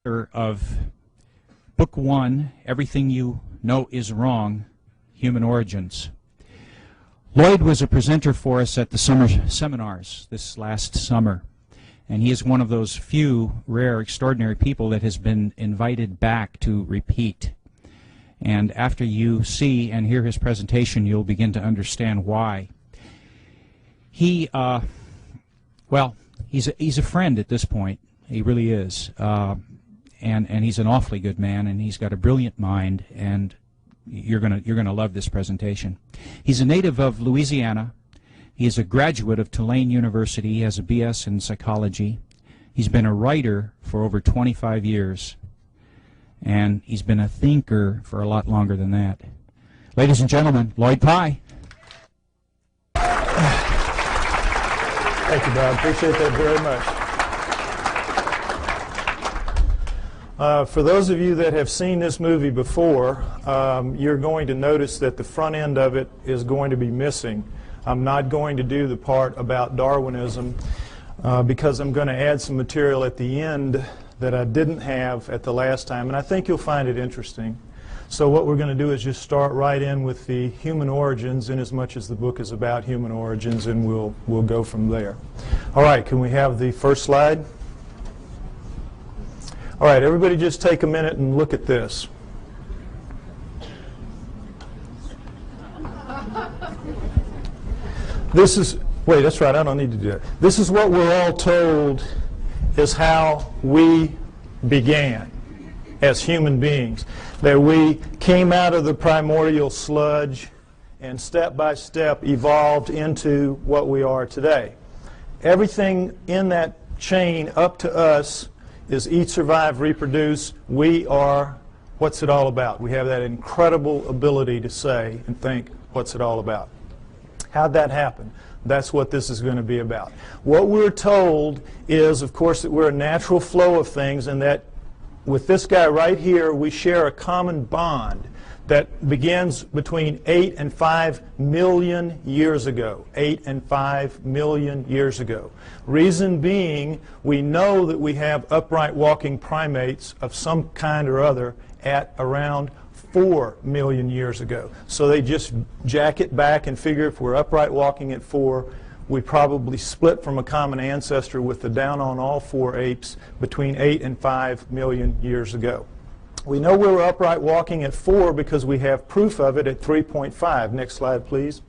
of Book 1, Everything You Know Is Wrong, Human Origins. Lloyd was a presenter for us at the summer seminars this last summer, and he is one of those few rare, extraordinary people that has been invited back to repeat. And after you see and hear his presentation, you'll begin to understand why. He, well, he's a friend at this point. He really is. And he's an awfully good man, and he's got a brilliant mind, and you're gonna love this presentation. He's a native of Louisiana. He is a graduate of Tulane University. He has a BS in psychology. He's been a writer for over 25 years, and he's been a thinker for a lot longer than that. Ladies and gentlemen, Lloyd Pye. Thank you, Bob. Appreciate that very much. For those of you that have seen this movie before, you're going to notice that the front end of it is going to be missing. I'm not going to do the part about Darwinism because I'm going to add some material at the end that I didn't have at the last time, and I think you'll find it interesting. So what we're going to do is just start right in with the human origins, in as much as the book is about human origins, and we'll go from there. All right, can we have the first slide? All right, everybody just take a minute and look at this. This is, wait, that's right, I don't need to do that. This is what we're all told is how we began as human beings. That we came out of the primordial sludge and step by step evolved into what we are today. Everything in that chain up to us is eat, survive, reproduce. We are, what's it all about? We have that incredible ability to say and think, what's it all about? How'd that happen? That's what this is going to be about. What we're told is, of course, that we're a natural flow of things, and that with this guy right here, we share a common bond that begins between 8 and 5 million years ago. 8 and 5 million years ago. Reason being, we know that we have upright walking primates of some kind or other at around 4 million years ago. So they just jack it back and figure if we're upright walking at 4, we probably split from a common ancestor with the down on all 4 apes between 8 and 5 million years ago. We know we were upright walking at 4 because we have proof of it at 3.5. Next slide, please.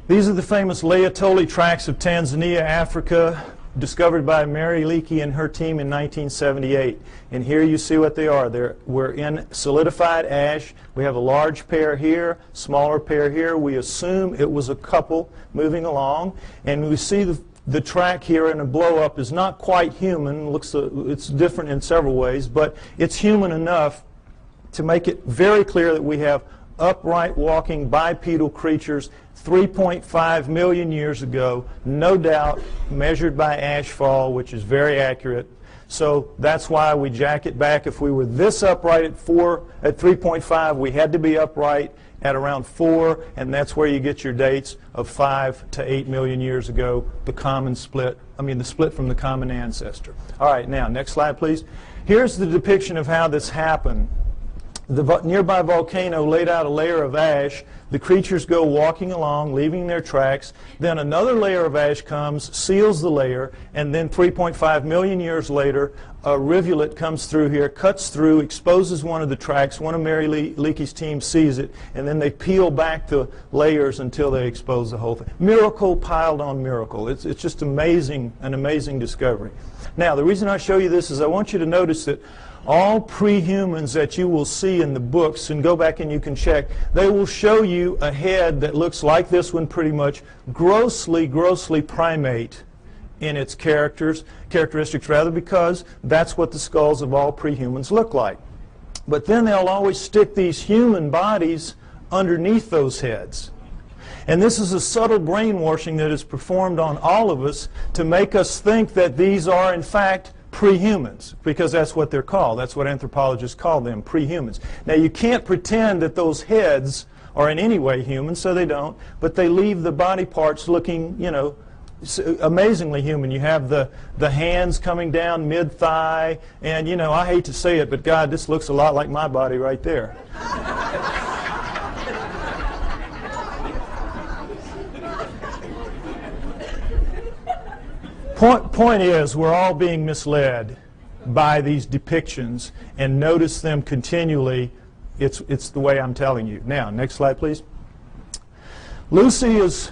These are the famous Laetoli tracts of Tanzania, Africa, discovered by Mary Leakey and her team in 1978. And here you see what they are. We're in solidified ash. We have a large pair here, smaller pair here. We assume it was a couple moving along. And we see the track here in a blow-up is not quite human. It's different in several ways, but it's human enough to make it very clear that we have upright walking bipedal creatures 3.5 million years ago, no doubt, measured by ashfall, which is very accurate. So that's why we jack it back. If we were this upright at 3.5, we had to be upright at around 4, and that's where you get your dates of 5 to 8 million years ago, the split from the common ancestor. All right, now, next slide, please. Here's the depiction of how this happened. The nearby volcano laid out a layer of ash. The creatures go walking along, leaving their tracks. Then another layer of ash comes, seals the layer, and then 3.5 million years later, a rivulet comes through here, cuts through, exposes one of the tracks. One of Mary Leakey's team sees it, and then they peel back the layers until they expose the whole thing. Miracle piled on miracle. It's just amazing, an amazing discovery. Now, the reason I show you this is I want you to notice that all pre-humans that you will see in the books, and go back and you can check, they will show you a head that looks like this one pretty much, grossly primate in its characteristics rather, because that's what the skulls of all pre-humans look like. But then they'll always stick these human bodies underneath those heads. And this is a subtle brainwashing that is performed on all of us to make us think that these are, in fact, pre-humans, because that's what they're called. That's what anthropologists call them, pre-humans. Now, you can't pretend that those heads are in any way human, so they don't, but they leave the body parts looking, you know, amazingly human. You have the hands coming down mid-thigh, and you know, I hate to say it, but God, this looks a lot like my body right there. Point is, we're all being misled by these depictions, and notice them continually. It's the way I'm telling you. Now, next slide, please. Lucy is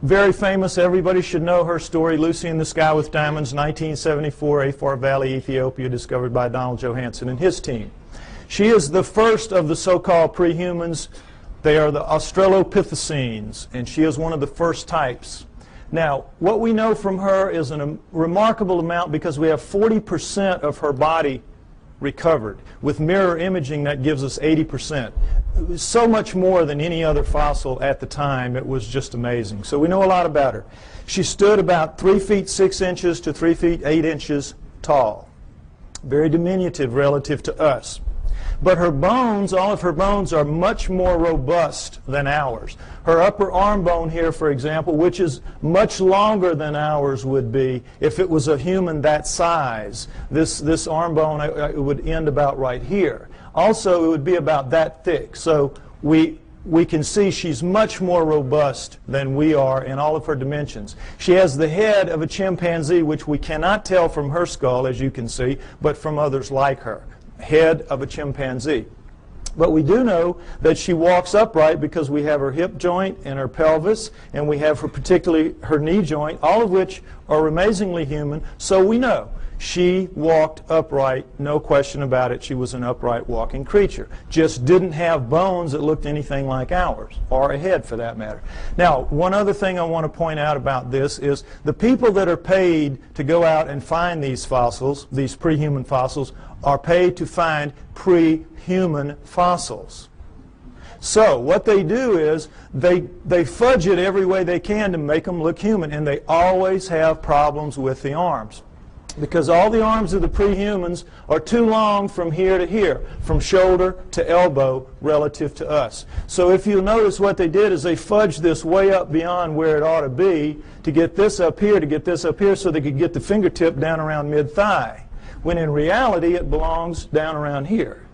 very famous. Everybody should know her story. Lucy in the Sky with Diamonds, 1974, Afar Valley, Ethiopia, discovered by Donald Johanson and his team. She is the first of the so-called pre-humans. They are the Australopithecines, and she is one of the first types. Now, what we know from her is a remarkable amount, because we have 40% of her body recovered. With mirror imaging, that gives us 80%. So much more than any other fossil at the time. It was just amazing. So we know a lot about her. She stood about 3 feet 6 inches to 3 feet 8 inches tall. Very diminutive relative to us. But her bones, all of her bones, are much more robust than ours. Her upper arm bone here, for example, which is much longer than ours would be if it was a human that size. This arm bone it would end about right here. Also, it would be about that thick. So we can see she's much more robust than we are in all of her dimensions. She has the head of a chimpanzee, which we cannot tell from her skull, as you can see, but from others like her. Head of a chimpanzee. But we do know that she walks upright because we have her hip joint and her pelvis, and we have her, particularly her knee joint, all of which are amazingly human. So we know she walked upright, no question about it. She was an upright walking creature. Just didn't have bones that looked anything like ours, or a head for that matter. Now, one other thing I want to point out about this is the people that are paid to go out and find these fossils, these pre-human fossils, are paid to find pre-human fossils. So what they do is they fudge it every way they can to make them look human, and they always have problems with the arms. Because all the arms of the pre-humans are too long from here to here, from shoulder to elbow relative to us. So if you notice, what they did is they fudged this way up beyond where it ought to be to get this up here, so they could get the fingertip down around mid-thigh, when in reality it belongs down around here.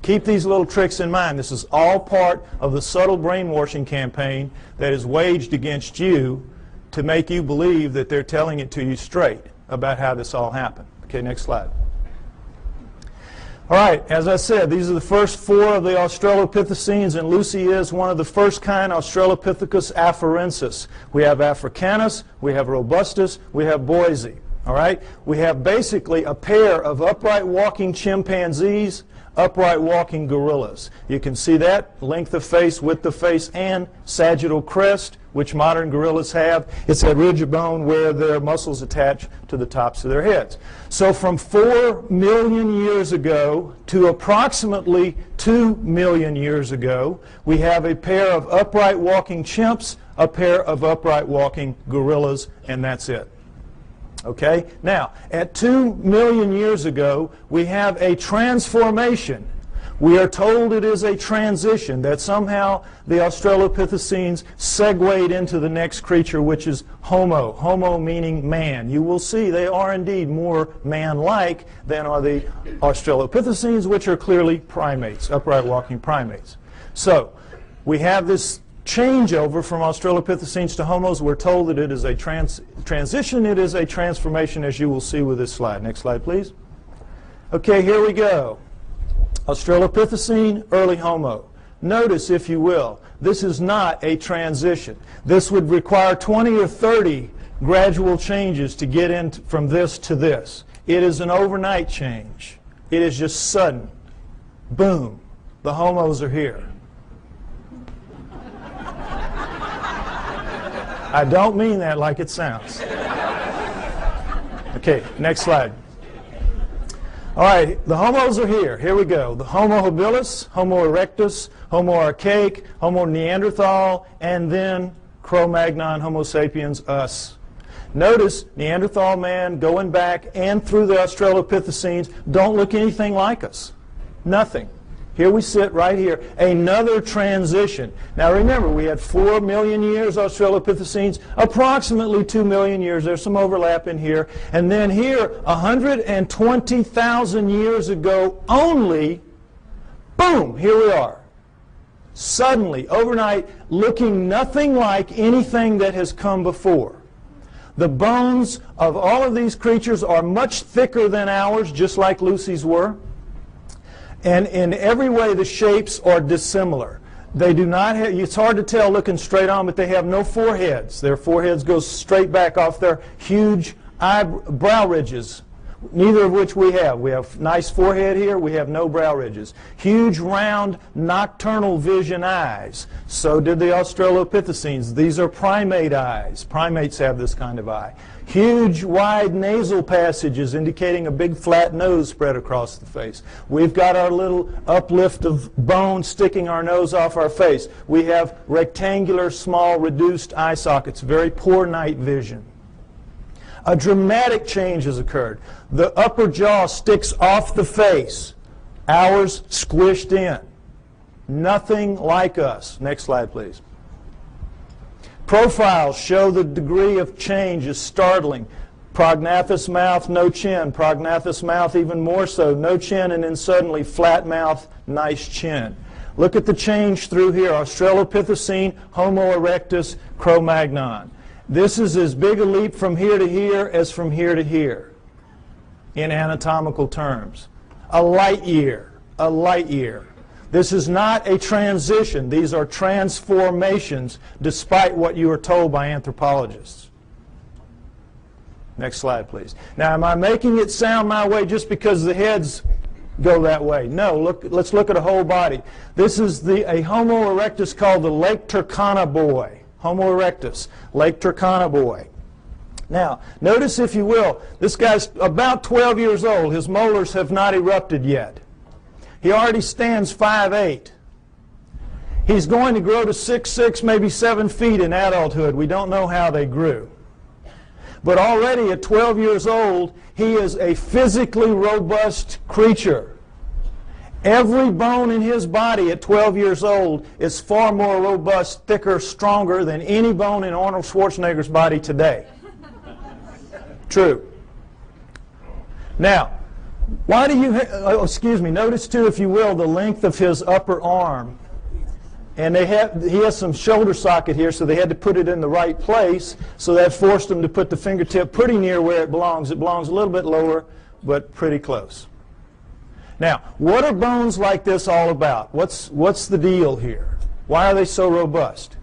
Keep these little tricks in mind. This is all part of the subtle brainwashing campaign that is waged against you to make you believe that they're telling it to you straight about how this all happened. Okay, next slide. All right, as I said, these are the first 4 of the Australopithecines, and Lucy is one of the first kind, Australopithecus afarensis. We have Africanus, we have Robustus, we have Boise. All right, we have basically a pair of upright walking chimpanzees, upright walking gorillas. You can see that, length of face, width of face, and sagittal crest, which modern gorillas have. It's that ridge of bone where their muscles attach to the tops of their heads. So from 4 million years ago to approximately 2 million years ago, we have a pair of upright walking chimps, a pair of upright walking gorillas, and that's it. Okay? Now, at 2 million years ago, we have a transformation. We are told it is a transition, that somehow the Australopithecines segued into the next creature, which is Homo. Homo meaning man. You will see they are indeed more man-like than are the Australopithecines, which are clearly primates, upright walking primates. So, we have this changeover from Australopithecines to Homos. We're told that it is a transition, it is a transformation, as you will see with this slide. Next slide, please. Okay, here we go. Australopithecine, early Homo. Notice, if you will, this is not a transition. This would require 20 or 30 gradual changes to get in from this to this. It is an overnight change. It is just sudden. Boom. The Homos are here. I don't mean that like it sounds. Okay, next slide. All right, the Homos are here. Here we go. The Homo habilis, Homo erectus, Homo archaic, Homo neanderthal, and then Cro-Magnon, Homo sapiens, us. Notice Neanderthal man going back and through the Australopithecines don't look anything like us. Nothing. Here we sit right here, another transition. Now remember, we had 4 million years Australopithecines, approximately 2 million years. There's some overlap in here. And then here, 120,000 years ago only, boom, here we are. Suddenly, overnight, looking nothing like anything that has come before. The bones of all of these creatures are much thicker than ours, just like Lucy's were. And in every way, the shapes are dissimilar. They do not have, it's hard to tell looking straight on, but they have no foreheads. Their foreheads go straight back off their huge brow ridges, neither of which we have. We have nice forehead here. We have no brow ridges. Huge, round, nocturnal vision eyes. So did the Australopithecines. These are primate eyes. Primates have this kind of eye. Huge, wide nasal passages indicating a big flat nose spread across the face. We've got our little uplift of bone sticking our nose off our face. We have rectangular, small, reduced eye sockets, very poor night vision. A dramatic change has occurred. The upper jaw sticks off the face. Ours squished in. Nothing like us. Next slide, please. Profiles show the degree of change is startling. Prognathous mouth, no chin. Prognathous mouth even more so, no chin, and then suddenly flat mouth, nice chin. Look at the change through here. Australopithecine, Homo erectus, Cro-Magnon. This is as big a leap from here to here as from here to here in anatomical terms. A light year, a light year. This is not a transition. These are transformations, despite what you are told by anthropologists. Next slide, please. Now, am I making it sound my way just because the heads go that way? No, let's look at a whole body. This is a Homo erectus called the Lake Turkana boy. Homo erectus, Lake Turkana boy. Now, notice, if you will, this guy's about 12 years old. His molars have not erupted yet. He already stands 5'8". He's going to grow to 6'6", maybe 7 feet in adulthood. We don't know how they grew. But already at 12 years old, he is a physically robust creature. Every bone in his body at 12 years old is far more robust, thicker, stronger than any bone in Arnold Schwarzenegger's body today. True. Now, why do you, notice too, if you will, the length of his upper arm. And he has some shoulder socket here, so they had to put it in the right place, so that forced them to put the fingertip pretty near where it belongs. It belongs a little bit lower, but pretty close. Now, what are bones like this all about? What's the deal here? Why are they so robust?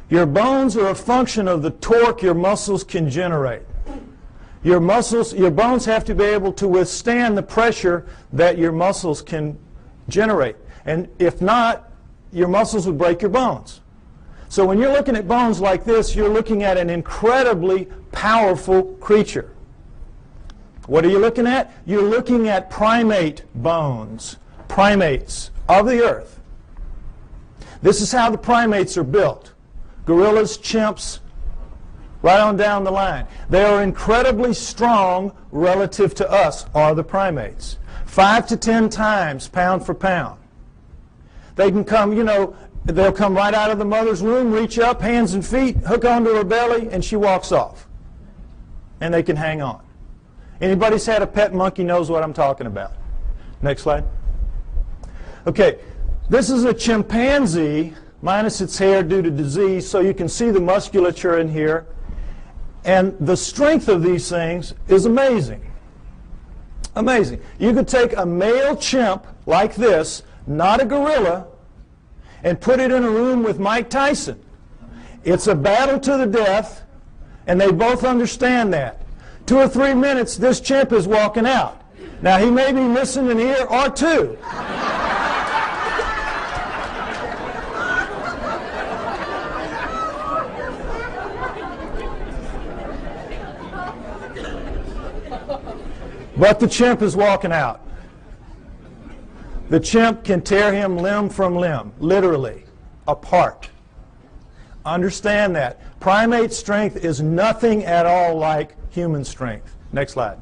Your bones are a function of the torque your muscles can generate. Your bones have to be able to withstand the pressure that your muscles can generate. And if not, your muscles would break your bones. So when you're looking at bones like this, you're looking at an incredibly powerful creature. What are you looking at? You're looking at primate bones, primates of the earth. This is how the primates are built. Gorillas, chimps, right on down the line. They are incredibly strong relative to us, are the primates. 5 to 10 times pound for pound. They can come, they'll come right out of the mother's womb, reach up, hands and feet, hook onto her belly, and she walks off. And they can hang on. Anybody's had a pet monkey knows what I'm talking about. Next slide. Okay, this is a chimpanzee minus its hair due to disease, so you can see the musculature in here. And the strength of these things is amazing. Amazing. You could take a male chimp like this, not a gorilla, and put it in a room with Mike Tyson. It's a battle to the death, and they both understand that. 2 or 3 minutes, this chimp is walking out. Now, he may be missing an ear or two. But the chimp is walking out. The chimp can tear him limb from limb, literally, apart. Understand that. Primate strength is nothing at all like human strength. Next slide.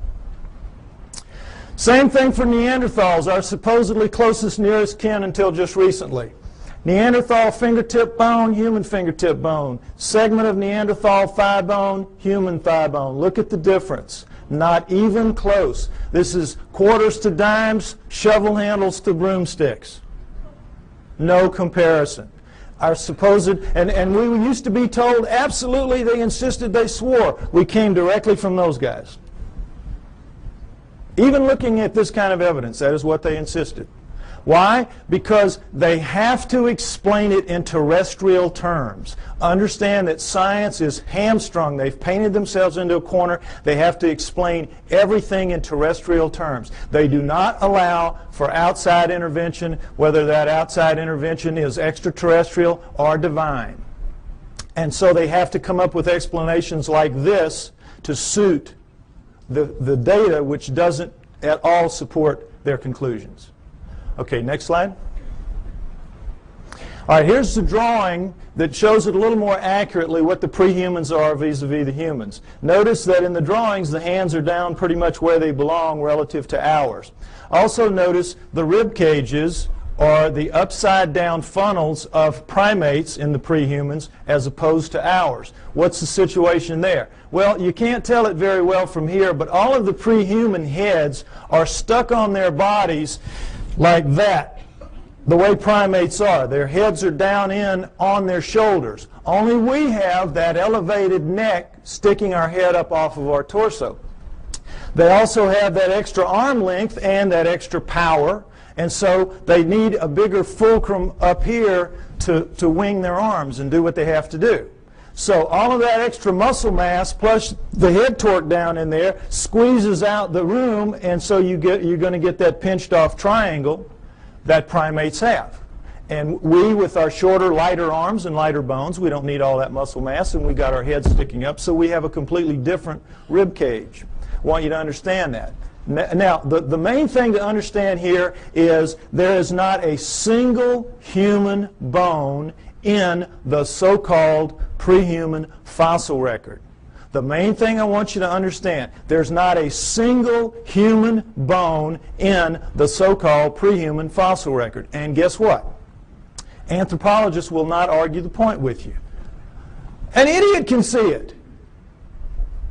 Same thing for Neanderthals, our supposedly closest nearest kin until just recently. Neanderthal fingertip bone, human fingertip bone. Segment of Neanderthal thigh bone, human thigh bone. Look at the difference. Not even close. This is quarters to dimes, shovel handles to broomsticks. No comparison. Our supposed, and we used to be told absolutely, they insisted, they swore. We came directly from those guys. Even looking at this kind of evidence, that is what they insisted. Why? Because they have to explain it in terrestrial terms. Understand that science is hamstrung. They've painted themselves into a corner. They have to explain everything in terrestrial terms. They do not allow for outside intervention, whether that outside intervention is extraterrestrial or divine. And so they have to come up with explanations like this to suit the data, which doesn't at all support their conclusions. Okay, next slide. All right, here's the drawing that shows it a little more accurately what the prehumans are vis-a-vis the humans. Notice that in the drawings, the hands are down pretty much where they belong relative to ours. Also notice the rib cages are the upside-down funnels of primates in the prehumans as opposed to ours. What's the situation there? Well, you can't tell it very well from here, but all of the prehuman heads are stuck on their bodies like that, the way primates are. Their heads are down in on their shoulders. Only we have that elevated neck sticking our head up off of our torso. They also have that extra arm length and that extra power, and so they need a bigger fulcrum up here to wing their arms and do what they have to do. So all of that extra muscle mass plus the head torque down in there squeezes out the room, and so you're going to get that pinched off triangle that primates have. And we, with our shorter, lighter arms and lighter bones, we don't need all that muscle mass, and we got our heads sticking up, so we have a completely different rib cage. I want you to understand that. Now, the main thing to understand here is there is not a single human bone in the so-called prehuman fossil record. The main thing I want you to understand, there's not a single human bone in the so-called prehuman fossil record. And guess what? Anthropologists will not argue the point with you. An idiot can see it.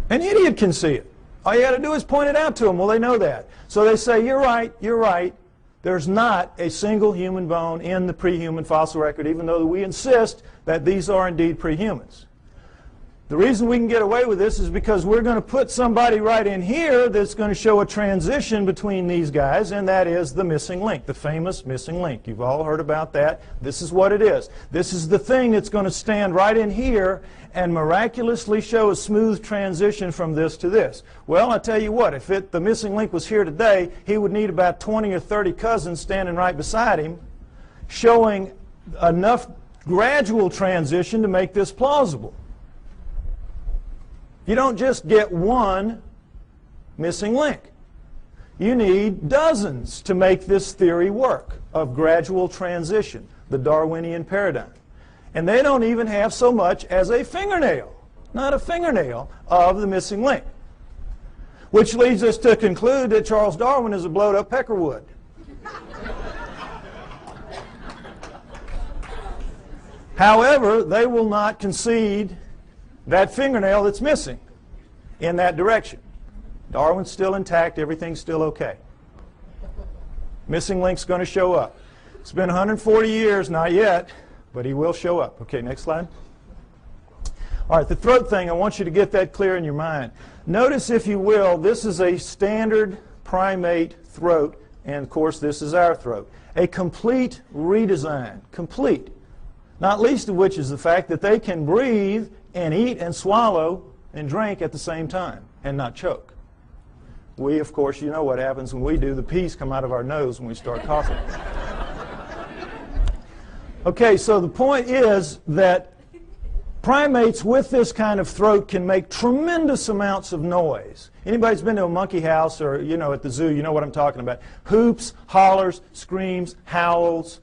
An idiot can see it. All you got to do is point it out to them. Well, they know that. So they say, you're right, you're right. There's not a single human bone in the prehuman fossil record, even though we insist that these are indeed prehumans. The reason we can get away with this is because we're going to put somebody right in here that's going to show a transition between these guys, and that is the missing link, the famous missing link. You've all heard about that. This is what it is. This is the thing that's going to stand right in here and miraculously show a smooth transition from this to this. Well, I tell you what, if the missing link was here today, he would need about 20 or 30 cousins standing right beside him, showing enough gradual transition to make this plausible. You don't just get one missing link. You need dozens to make this theory work of gradual transition, the Darwinian paradigm. And they don't even have so much as a fingernail, not a fingernail, of the missing link. Which leads us to conclude that Charles Darwin is a blowed-up peckerwood. However, they will not concede that fingernail that's missing in that direction. Darwin's still intact, everything's still okay. Missing link's going to show up. It's been 140 years, not yet, but he will show up. Okay, next slide. All right, the throat thing, I want you to get that clear in your mind. Notice, if you will, this is a standard primate throat, and of course this is our throat. A complete redesign, complete. Not least of which is the fact that they can breathe and eat and swallow and drink at the same time and not choke. We, of course, you know what happens when we do. The peas come out of our nose when we start coughing. Okay, so the point is that primates with this kind of throat can make tremendous amounts of noise. Anybody's been to a monkey house or, you know, at the zoo, you know what I'm talking about. Hoops, hollers, screams, howls.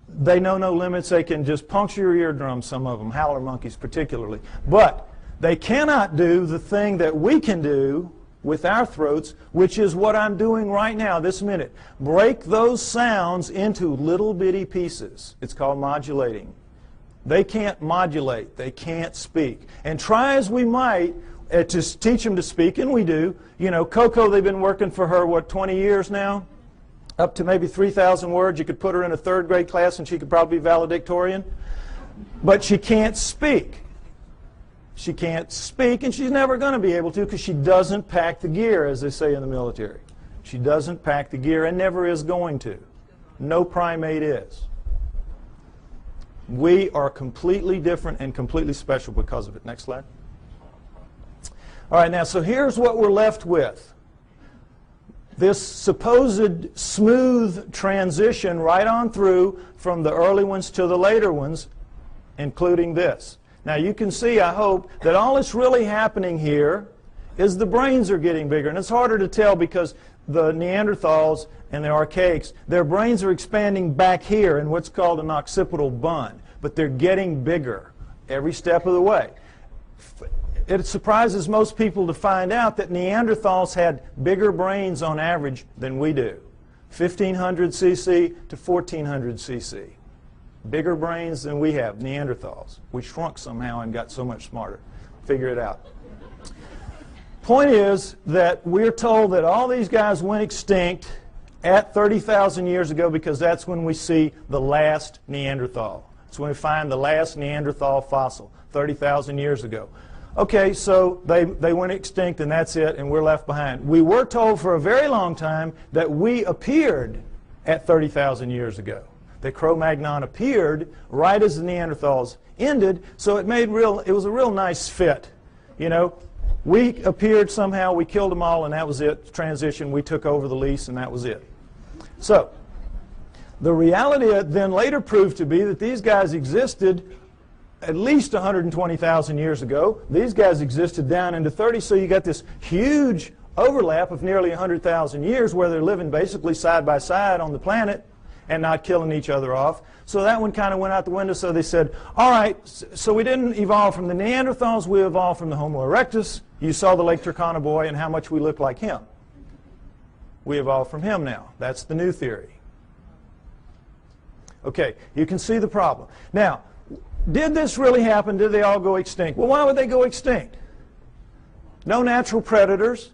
They know no limits. They can just puncture your eardrums, some of them, howler monkeys particularly. But they cannot do the thing that we can do with our throats, which is what I'm doing right now, this minute. Break those sounds into little bitty pieces. It's called modulating. They can't modulate. They can't speak. And try as we might to teach them to speak, and we do. You know, Coco, they've been working for her, what, 20 years now? Up to maybe 3,000 words. You could put her in a third grade class and she could probably be valedictorian. But she can't speak. She can't speak, and she's never going to be able to because she doesn't pack the gear, as they say in the military. She doesn't pack the gear and never is going to. No primate is. We are completely different and completely special because of it. Next slide. All right, now, so here's what we're left with. This supposed smooth transition right on through from the early ones to the later ones, including this. Now you can see, I hope, that all that's really happening here is the brains are getting bigger. And it's harder to tell because the Neanderthals and the archaics, their brains are expanding back here in what's called an occipital bun. But they're getting bigger every step of the way. It surprises most people to find out that Neanderthals had bigger brains on average than we do. 1,500 cc to 1,400 cc. Bigger brains than we have, Neanderthals. We shrunk somehow and got so much smarter. Figure it out. Point is that we're told that all these guys went extinct at 30,000 years ago because that's when we see the last Neanderthal. It's when we find the last Neanderthal fossil, 30,000 years ago. Okay, so they went extinct and that's it, and we're left behind. We were told for a very long time that we appeared at 30,000 years ago. That Cro-Magnon appeared right as the Neanderthals ended, so it was a real nice fit. You know, we appeared somehow, we killed them all, and that was it. Transition, we took over the lease, and that was it. So, the reality then later proved to be that these guys existed at least 120,000 years ago. These guys existed down into 30, so you got this huge overlap of nearly 100,000 years where they're living basically side by side on the planet and not killing each other off. So that one kind of went out the window, so they said, all right, so we didn't evolve from the Neanderthals, we evolved from the Homo erectus. You saw the Lake Turkana boy and how much we look like him. We evolved from him now. That's the new theory. Okay, you can see the problem. Now, did this really happen? Did they all go extinct? Well, why would they go extinct? No natural predators.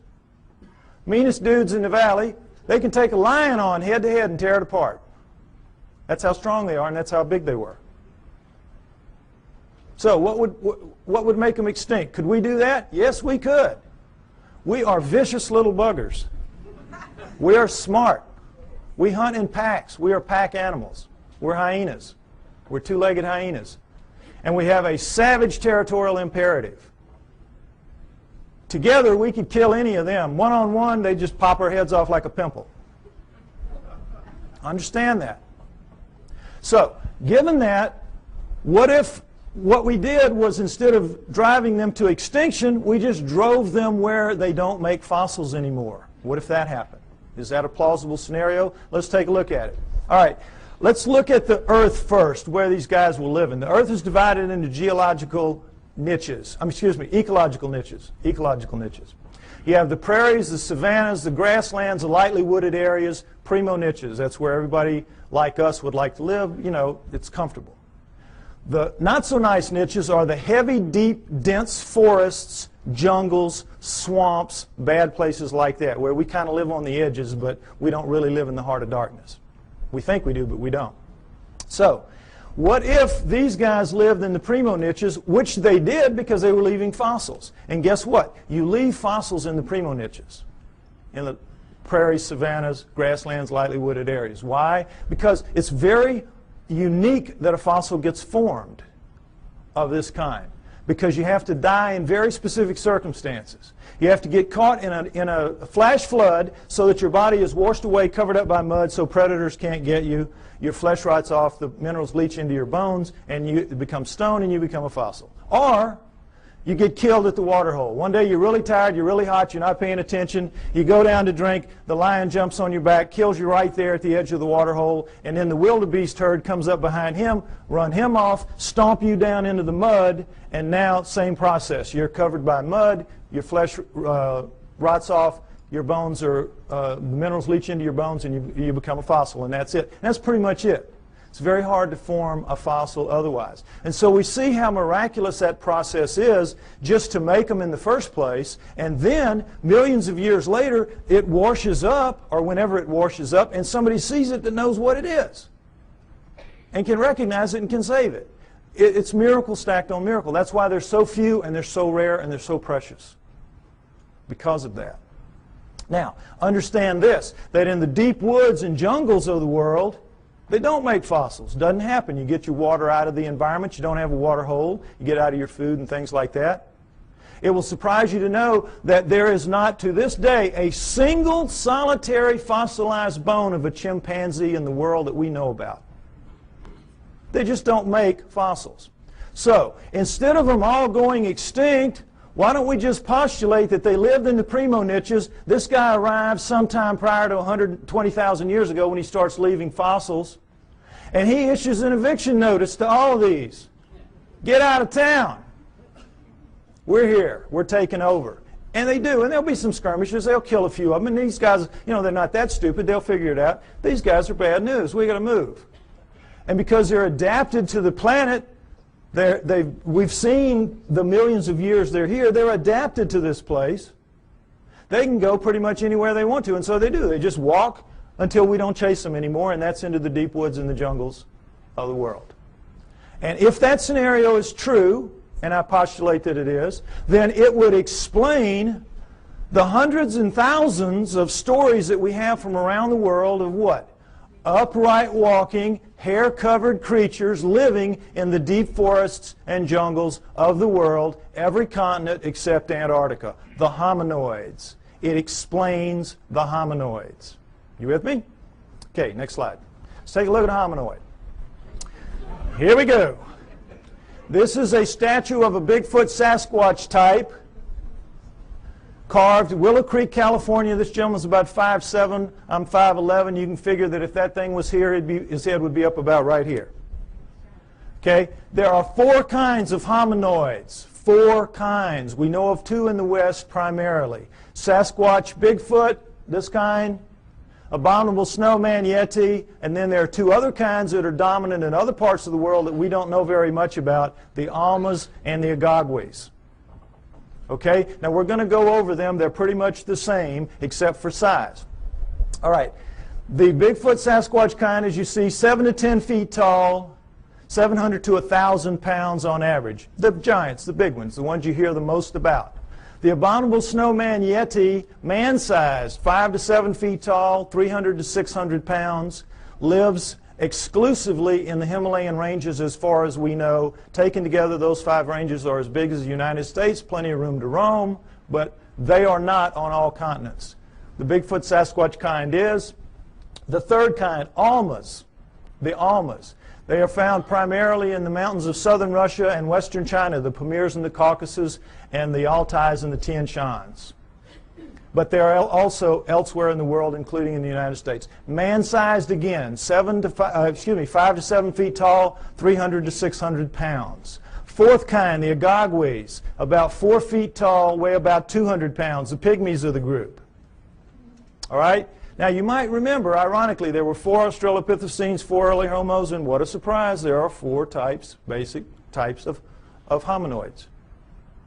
Meanest dudes in the valley. They can take a lion on head to head and tear it apart. That's how strong they are, and that's how big they were. So what would make them extinct? Could we do that? Yes, we could. We are vicious little buggers. We are smart. We hunt in packs. We are pack animals. We're hyenas. We're two-legged hyenas. And we have a savage territorial imperative. Together, we could kill any of them. One-on-one, they just pop our heads off like a pimple. Understand that. So, given that, what if what we did was instead of driving them to extinction, we just drove them where they don't make fossils anymore? What if that happened? Is that a plausible scenario? Let's take a look at it. All right, let's look at the Earth first, where these guys will live in. The Earth is divided into ecological niches. Ecological niches. You have the prairies, the savannas, the grasslands, the lightly wooded areas, primo niches. That's where everybody like us would like to live. You know, it's comfortable. The not-so-nice niches are the heavy, deep, dense forests, jungles, swamps, bad places like that, where we kind of live on the edges, but we don't really live in the heart of darkness. We think we do, but we don't. So, what if these guys lived in the primo niches, which they did because they were leaving fossils? And guess what? You leave fossils in the primo niches, in the prairies, savannas, grasslands, lightly wooded areas. Why? Because it's very unique that a fossil gets formed of this kind, because you have to die in very specific circumstances. You have to get caught in a flash flood so that your body is washed away, covered up by mud, so predators can't get you. Your flesh rots off, the minerals leach into your bones, and you become stone and you become a fossil. Or you get killed at the water hole. One day you're really tired, you're really hot, you're not paying attention, you go down to drink, the lion jumps on your back, kills you right there at the edge of the water hole, and then the wildebeest herd comes up behind him, run him off, stomp you down into the mud, and now same process. You're covered by mud, your flesh rots off, your bones are, the minerals leach into your bones and you become a fossil, and that's it. And that's pretty much it. It's very hard to form a fossil otherwise. And so we see how miraculous that process is just to make them in the first place, and then millions of years later it washes up, or whenever it washes up, and somebody sees it that knows what it is and can recognize it and can save it. It's miracle stacked on miracle. That's why they're so few and they're so rare and they're so precious, because of that. Now, understand this, that in the deep woods and jungles of the world, they don't make fossils. Doesn't happen. You get your water out of the environment. You don't have a water hole. You get out of your food and things like that. It will surprise you to know that there is not, to this day, a single solitary fossilized bone of a chimpanzee in the world that we know about. They just don't make fossils. So, instead of them all going extinct, why don't we just postulate that they lived in the primo niches? This guy arrived sometime prior to 120,000 years ago when he starts leaving fossils. And he issues an eviction notice to all of these. Get out of town. We're here. We're taking over. And they do. And there'll be some skirmishes. They'll kill a few of them. And these guys, you know, they're not that stupid. They'll figure it out. These guys are bad news. We got to move. And because they're adapted to the planet, we've seen the millions of years they're here. They're adapted to this place. They can go pretty much anywhere they want to, and so they do. They just walk until we don't chase them anymore, and that's into the deep woods and the jungles of the world. And if that scenario is true, and I postulate that it is, then it would explain the hundreds and thousands of stories that we have from around the world of what? Upright walking, hair-covered creatures living in the deep forests and jungles of the world, every continent except Antarctica. The hominoids. It explains the hominoids. You with me? Okay, next slide. Let's take a look at a hominoid. Here we go. This is a statue of a Bigfoot Sasquatch type, carved Willow Creek, California. This gentleman's about 5'7". I'm 5'11". You can figure that if that thing was here, his head would be up about right here. Okay? There are 4 kinds of hominoids. 4 kinds. We know of 2 in the West primarily. Sasquatch, Bigfoot, this kind. Abominable snowman, Yeti. And then there are 2 other kinds that are dominant in other parts of the world that we don't know very much about. The Almas and the Agagwis. Okay, now we're going to go over them. They're pretty much the same except for size. All right, the Bigfoot Sasquatch kind, as you see, 7 to 10 feet tall, 700 to 1,000 pounds on average. The giants, the big ones, the ones you hear the most about. The Abominable Snowman Yeti, man-sized, 5 to 7 feet tall, 300 to 600 pounds, lives exclusively in the Himalayan ranges as far as we know. Taken together, those 5 ranges are as big as the United States, plenty of room to roam, but they are not on all continents. The Bigfoot Sasquatch kind is. The third kind, Almas. The Almas. They are found primarily in the mountains of southern Russia and western China, the Pamirs and the Caucasus, and the Altais and the Tian Shans. But they are also elsewhere in the world, including in the United States. Man-sized again, 5 to 7 feet tall, 300 to 600 pounds. Fourth kind, the Agagwis, about 4 feet tall, weigh about 200 pounds, the pygmies of the group. All right? Now, you might remember, ironically, there were 4 Australopithecines, 4 early Homos, and what a surprise, there are 4 types, basic types of hominoids.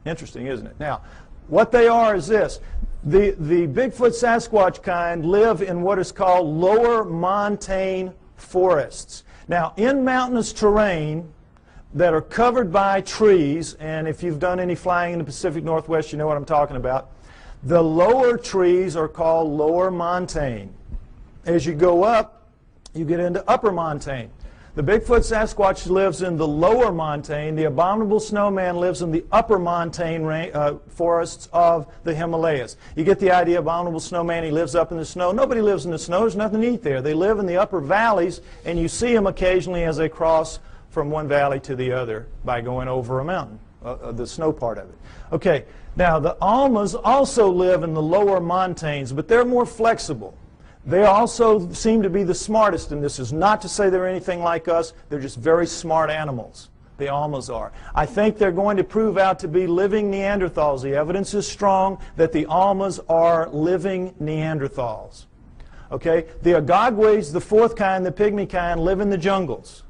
Interesting, isn't it? Now, what they are is this. The Bigfoot Sasquatch kind live in what is called lower montane forests. Now, in mountainous terrain that are covered by trees, and if you've done any flying in the Pacific Northwest, you know what I'm talking about, the lower trees are called lower montane. As you go up, you get into upper montane. The Bigfoot Sasquatch lives in the lower montane. The Abominable Snowman lives in the upper montane forests of the Himalayas. You get the idea, Abominable Snowman, he lives up in the snow. Nobody lives in the snow. There's nothing to eat there. They live in the upper valleys, and you see them occasionally as they cross from one valley to the other by going over a mountain, the snow part of it. Okay, now the Almas also live in the lower montanes, but they're more flexible. They also seem to be the smartest, and this is not to say they're anything like us. They're just very smart animals. The Almas are. I think they're going to prove out to be living Neanderthals. The evidence is strong that the Almas are living Neanderthals. Okay? The Agogwes, the fourth kind, the pygmy kind, live in the jungles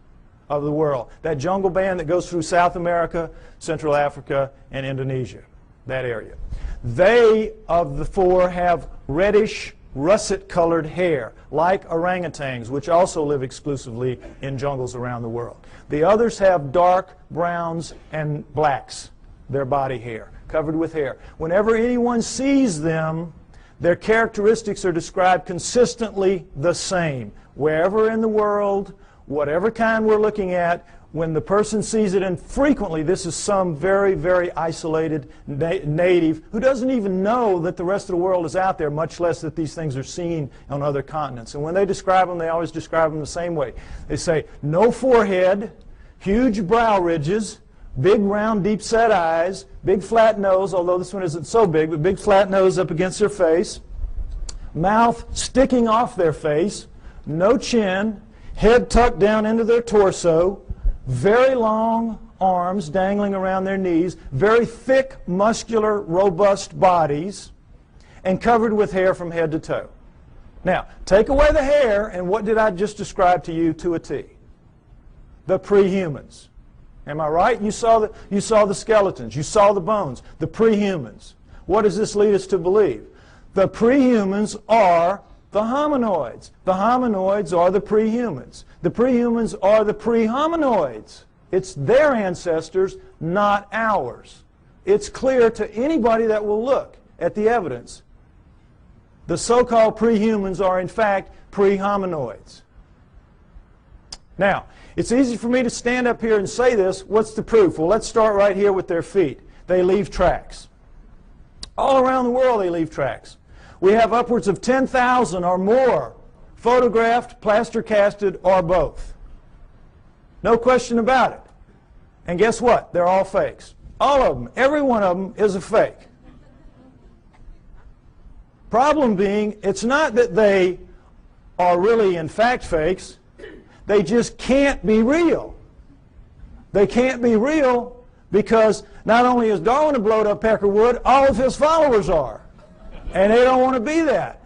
of the world. That jungle band that goes through South America, Central Africa, and Indonesia, that area. They, of the four, have reddish, russet-colored hair, like orangutans, which also live exclusively in jungles around the world. The others have dark browns and blacks, their body hair, covered with hair. Whenever anyone sees them, their characteristics are described consistently the same. Wherever in the world, whatever kind we're looking at, when the person sees it, and frequently this is some very, very isolated native who doesn't even know that the rest of the world is out there, much less that these things are seen on other continents. And when they describe them, they always describe them the same way. They say, no forehead, huge brow ridges, big round deep set eyes, big flat nose, although this one isn't so big, but big flat nose up against their face, mouth sticking off their face, no chin, head tucked down into their torso, very long arms dangling around their knees, very thick, muscular, robust bodies, and covered with hair from head to toe. Now, take away the hair, and what did I just describe to you to a T? The pre-humans. Am I right? You saw the skeletons. You saw the bones. The pre-humans. What does this lead us to believe? The pre-humans are the hominoids. The hominoids are the pre-humans. The pre-humans are the pre-hominoids. It's their ancestors, not ours. It's clear to anybody that will look at the evidence. The so-called pre-humans are, in fact, pre-hominoids. Now, it's easy for me to stand up here and say this. What's the proof? Well, let's start right here with their feet. They leave tracks. All around the world they leave tracks. We have upwards of 10,000 or more photographed, plaster casted, or both. No question about it. And guess what? They're all fakes. All of them. Every one of them is a fake. Problem being, it's not that they are really in fact fakes. They just can't be real. They can't be real because not only is Darwin a blowed up peckerwood, all of his followers are. And they don't want to be that.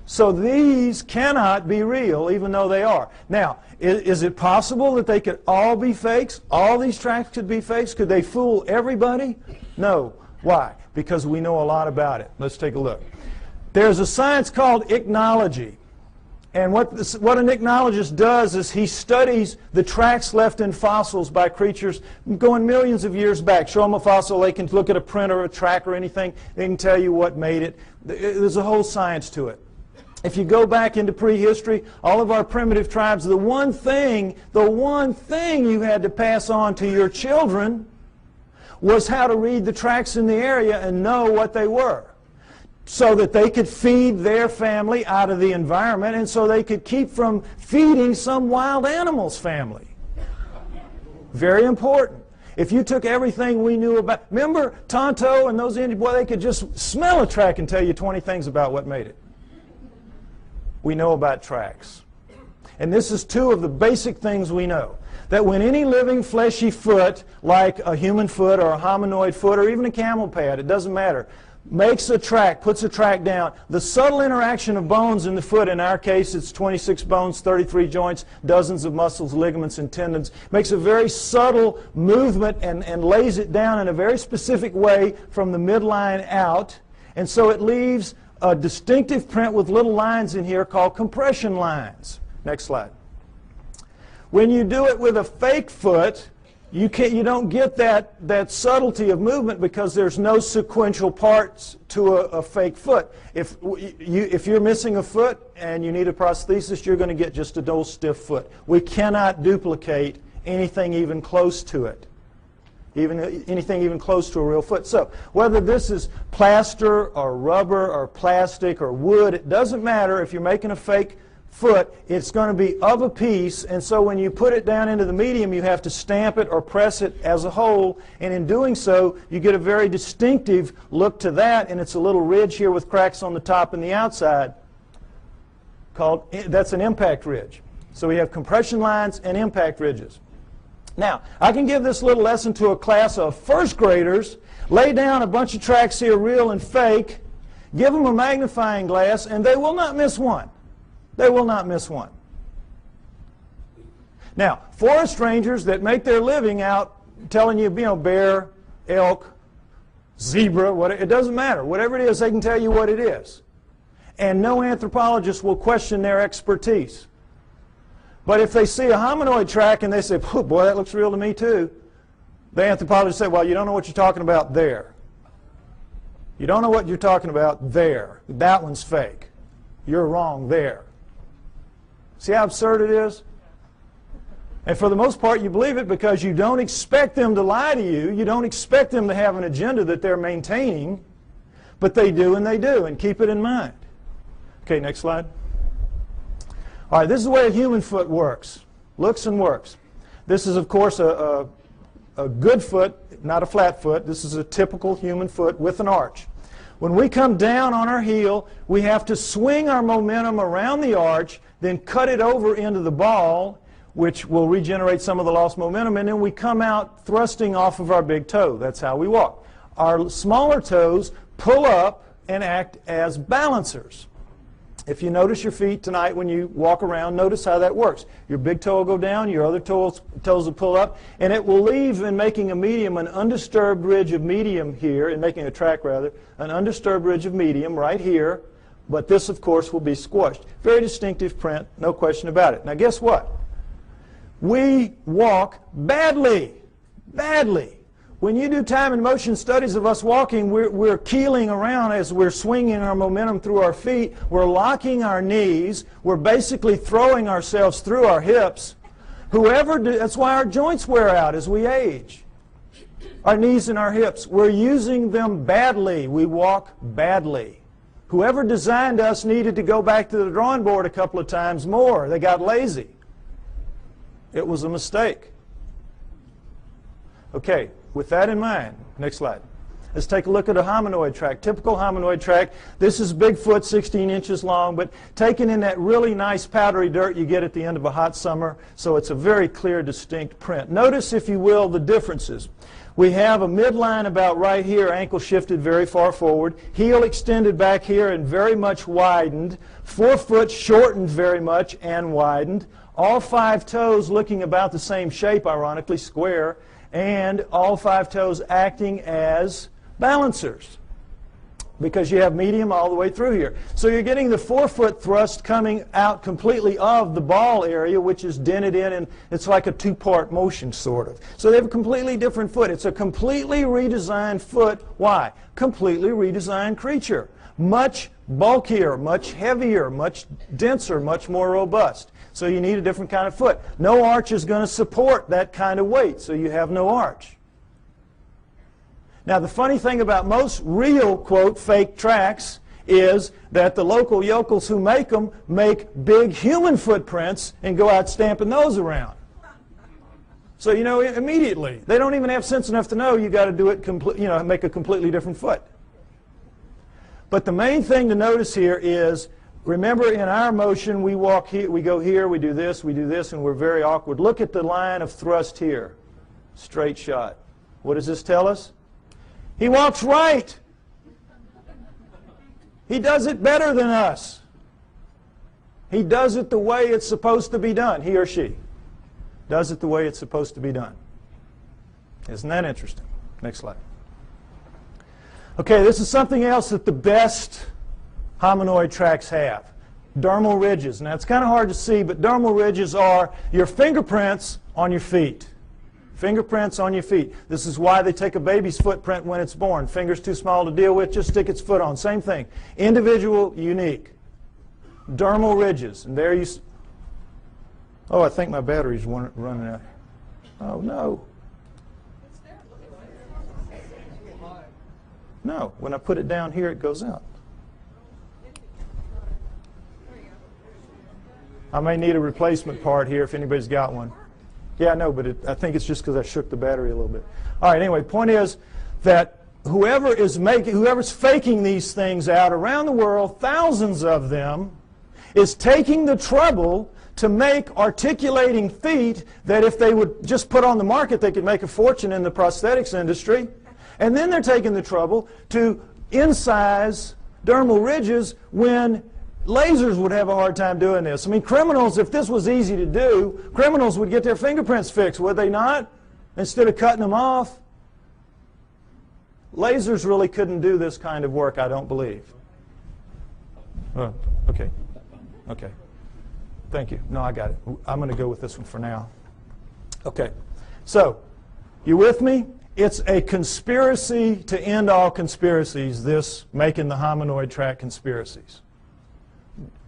So these cannot be real, even though they are. Now, is it possible that they could all be fakes? All these tracks could be fakes? Could they fool everybody? No. Why? Because we know a lot about it. Let's take a look. There's a science called ichnology. And what an ichnologist does is he studies the tracks left in fossils by creatures going millions of years back. Show them a fossil, they can look at a print or a track or anything, they can tell you what made it. There's a whole science to it. If you go back into prehistory, all of our primitive tribes, the one thing you had to pass on to your children was how to read the tracks in the area and know what they were, so that they could feed their family out of the environment and so they could keep from feeding some wild animal's family. Very important. If you took everything we knew about, remember Tonto and those Indians, boy, they could just smell a track and tell you 20 things about what made it. We know about tracks. And this is two of the basic things we know. That when any living fleshy foot, like a human foot or a hominoid foot or even a camel pad, it doesn't matter, makes a track, puts a track down, the subtle interaction of bones in the foot, in our case it's 26 bones, 33 joints, dozens of muscles, ligaments, and tendons, makes a very subtle movement and lays it down in a very specific way from the midline out. And so it leaves a distinctive print with little lines in here called compression lines. Next slide. When you do it with a fake foot, you don't get that subtlety of movement because there's no sequential parts to a fake foot. If you're missing a foot and you need a prosthesis, you're going to get just a dull stiff foot. We cannot duplicate anything even close to it. Anything even close to a real foot. So whether this is plaster or rubber or plastic or wood, it doesn't matter. If you're making a fake foot, it's going to be of a piece, and so when you put it down into the medium, you have to stamp it or press it as a whole, and in doing so, you get a very distinctive look to that, and it's a little ridge here with cracks on the top and the outside that's an impact ridge. So we have compression lines and impact ridges. Now, I can give this little lesson to a class of first graders, lay down a bunch of tracks here, real and fake, give them a magnifying glass, and they will not miss one. They will not miss one. Now, forest rangers that make their living out telling you, bear, elk, zebra, it doesn't matter. Whatever it is, they can tell you what it is. And no anthropologist will question their expertise. But if they see a hominoid track and they say, boy, that looks real to me too, the anthropologist say, well, you don't know what you're talking about there. You don't know what you're talking about there. That one's fake. You're wrong there. See how absurd it is? And for the most part, you believe it because you don't expect them to lie to you. You don't expect them to have an agenda that they're maintaining. But they do, and they do, and keep it in mind. Okay, next slide. All right, this is the way a human foot works. Looks and works. This is, of course, a good foot, not a flat foot. This is a typical human foot with an arch. When we come down on our heel, we have to swing our momentum around the arch, then cut it over into the ball, which will regenerate some of the lost momentum, and then we come out thrusting off of our big toe. That's how we walk. Our smaller toes pull up and act as balancers. If you notice your feet tonight when you walk around, notice how that works. Your big toe will go down, your other toes will pull up, and it will leave in making a medium an undisturbed ridge of medium here, in making a track rather, an undisturbed ridge of medium right here, but this of course will be squashed. Very distinctive print, no question about it. Now guess what? We walk badly, badly. When you do time and motion studies of us walking, we're keeling around as we're swinging our momentum through our feet. We're locking our knees. We're basically throwing ourselves through our hips. That's why our joints wear out as we age. Our knees and our hips. We're using them badly. We walk badly. Whoever designed us needed to go back to the drawing board a couple of times more. They got lazy. It was a mistake. Okay. With that in mind, next slide. Let's take a look at a hominoid track, typical hominoid track. This is Bigfoot, 16 inches long, but taken in that really nice powdery dirt you get at the end of a hot summer, so it's a very clear, distinct print. Notice, if you will, the differences. We have a midline about right here, ankle shifted very far forward, heel extended back here and very much widened, forefoot shortened very much and widened, all 5 toes looking about the same shape, ironically, square, and all 5 toes acting as balancers because you have medium all the way through here. So you're getting the forefoot thrust coming out completely of the ball area, which is dented in, and it's like a 2-part motion, sort of. So they have a completely different foot. It's a completely redesigned foot. Why? Completely redesigned creature. Much bulkier, much heavier, much denser, much more robust. So you need a different kind of foot. No arch is going to support that kind of weight, so you have no arch. Now, the funny thing about most real, quote, fake tracks is that the local yokels who make them make big human footprints and go out stamping those around. So, you know, immediately, they don't even have sense enough to know you got to do it, make a completely different foot. But the main thing to notice here is, remember, in our motion, we walk here, we go here, we do this, and we're very awkward. Look at the line of thrust here. Straight shot. What does this tell us? He walks right. He does it better than us. He does it the way it's supposed to be done. He or she does it the way it's supposed to be done. Isn't that interesting? Next slide. Okay, this is something else that the best hominoid tracks have. Dermal ridges. Now, it's kind of hard to see, but dermal ridges are your fingerprints on your feet. Fingerprints on your feet. This is why they take a baby's footprint when it's born. Finger's too small to deal with, just stick its foot on. Same thing. Individual, unique. Dermal ridges. And there you... Oh, I think my battery's running out. Oh, no. No, when I put it down here, it goes out. I may need a replacement part here if anybody's got one. Yeah, I know, but I think it's just because I shook the battery a little bit. All right, anyway, point is that whoever's faking these things out around the world, thousands of them, is taking the trouble to make articulating feet that if they would just put on the market, they could make a fortune in the prosthetics industry. And then they're taking the trouble to incise dermal ridges when lasers would have a hard time doing this. I mean, criminals, if this was easy to do, criminals would get their fingerprints fixed, would they not? Instead of cutting them off. Lasers really couldn't do this kind of work, I don't believe. Oh, okay. Okay. Thank you. No, I got it. I'm going to go with this one for now. Okay. So, you with me? It's a conspiracy to end all conspiracies, this making the hominoid track conspiracies.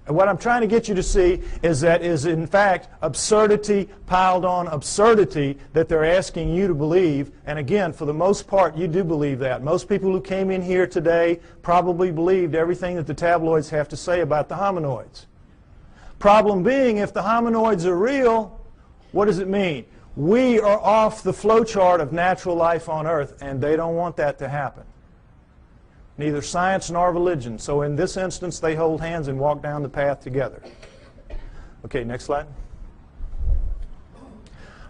What I'm trying to get you to see is that is in fact absurdity piled on absurdity that they're asking you to believe. And again, for the most part, you do believe that. Most people who came in here today probably believed everything that the tabloids have to say about the hominoids. Problem being, if the hominoids are real, what does it mean? We are off the flowchart of natural life on Earth, and they don't want that to happen. Neither science nor religion. So in this instance, they hold hands and walk down the path together. Okay, next slide.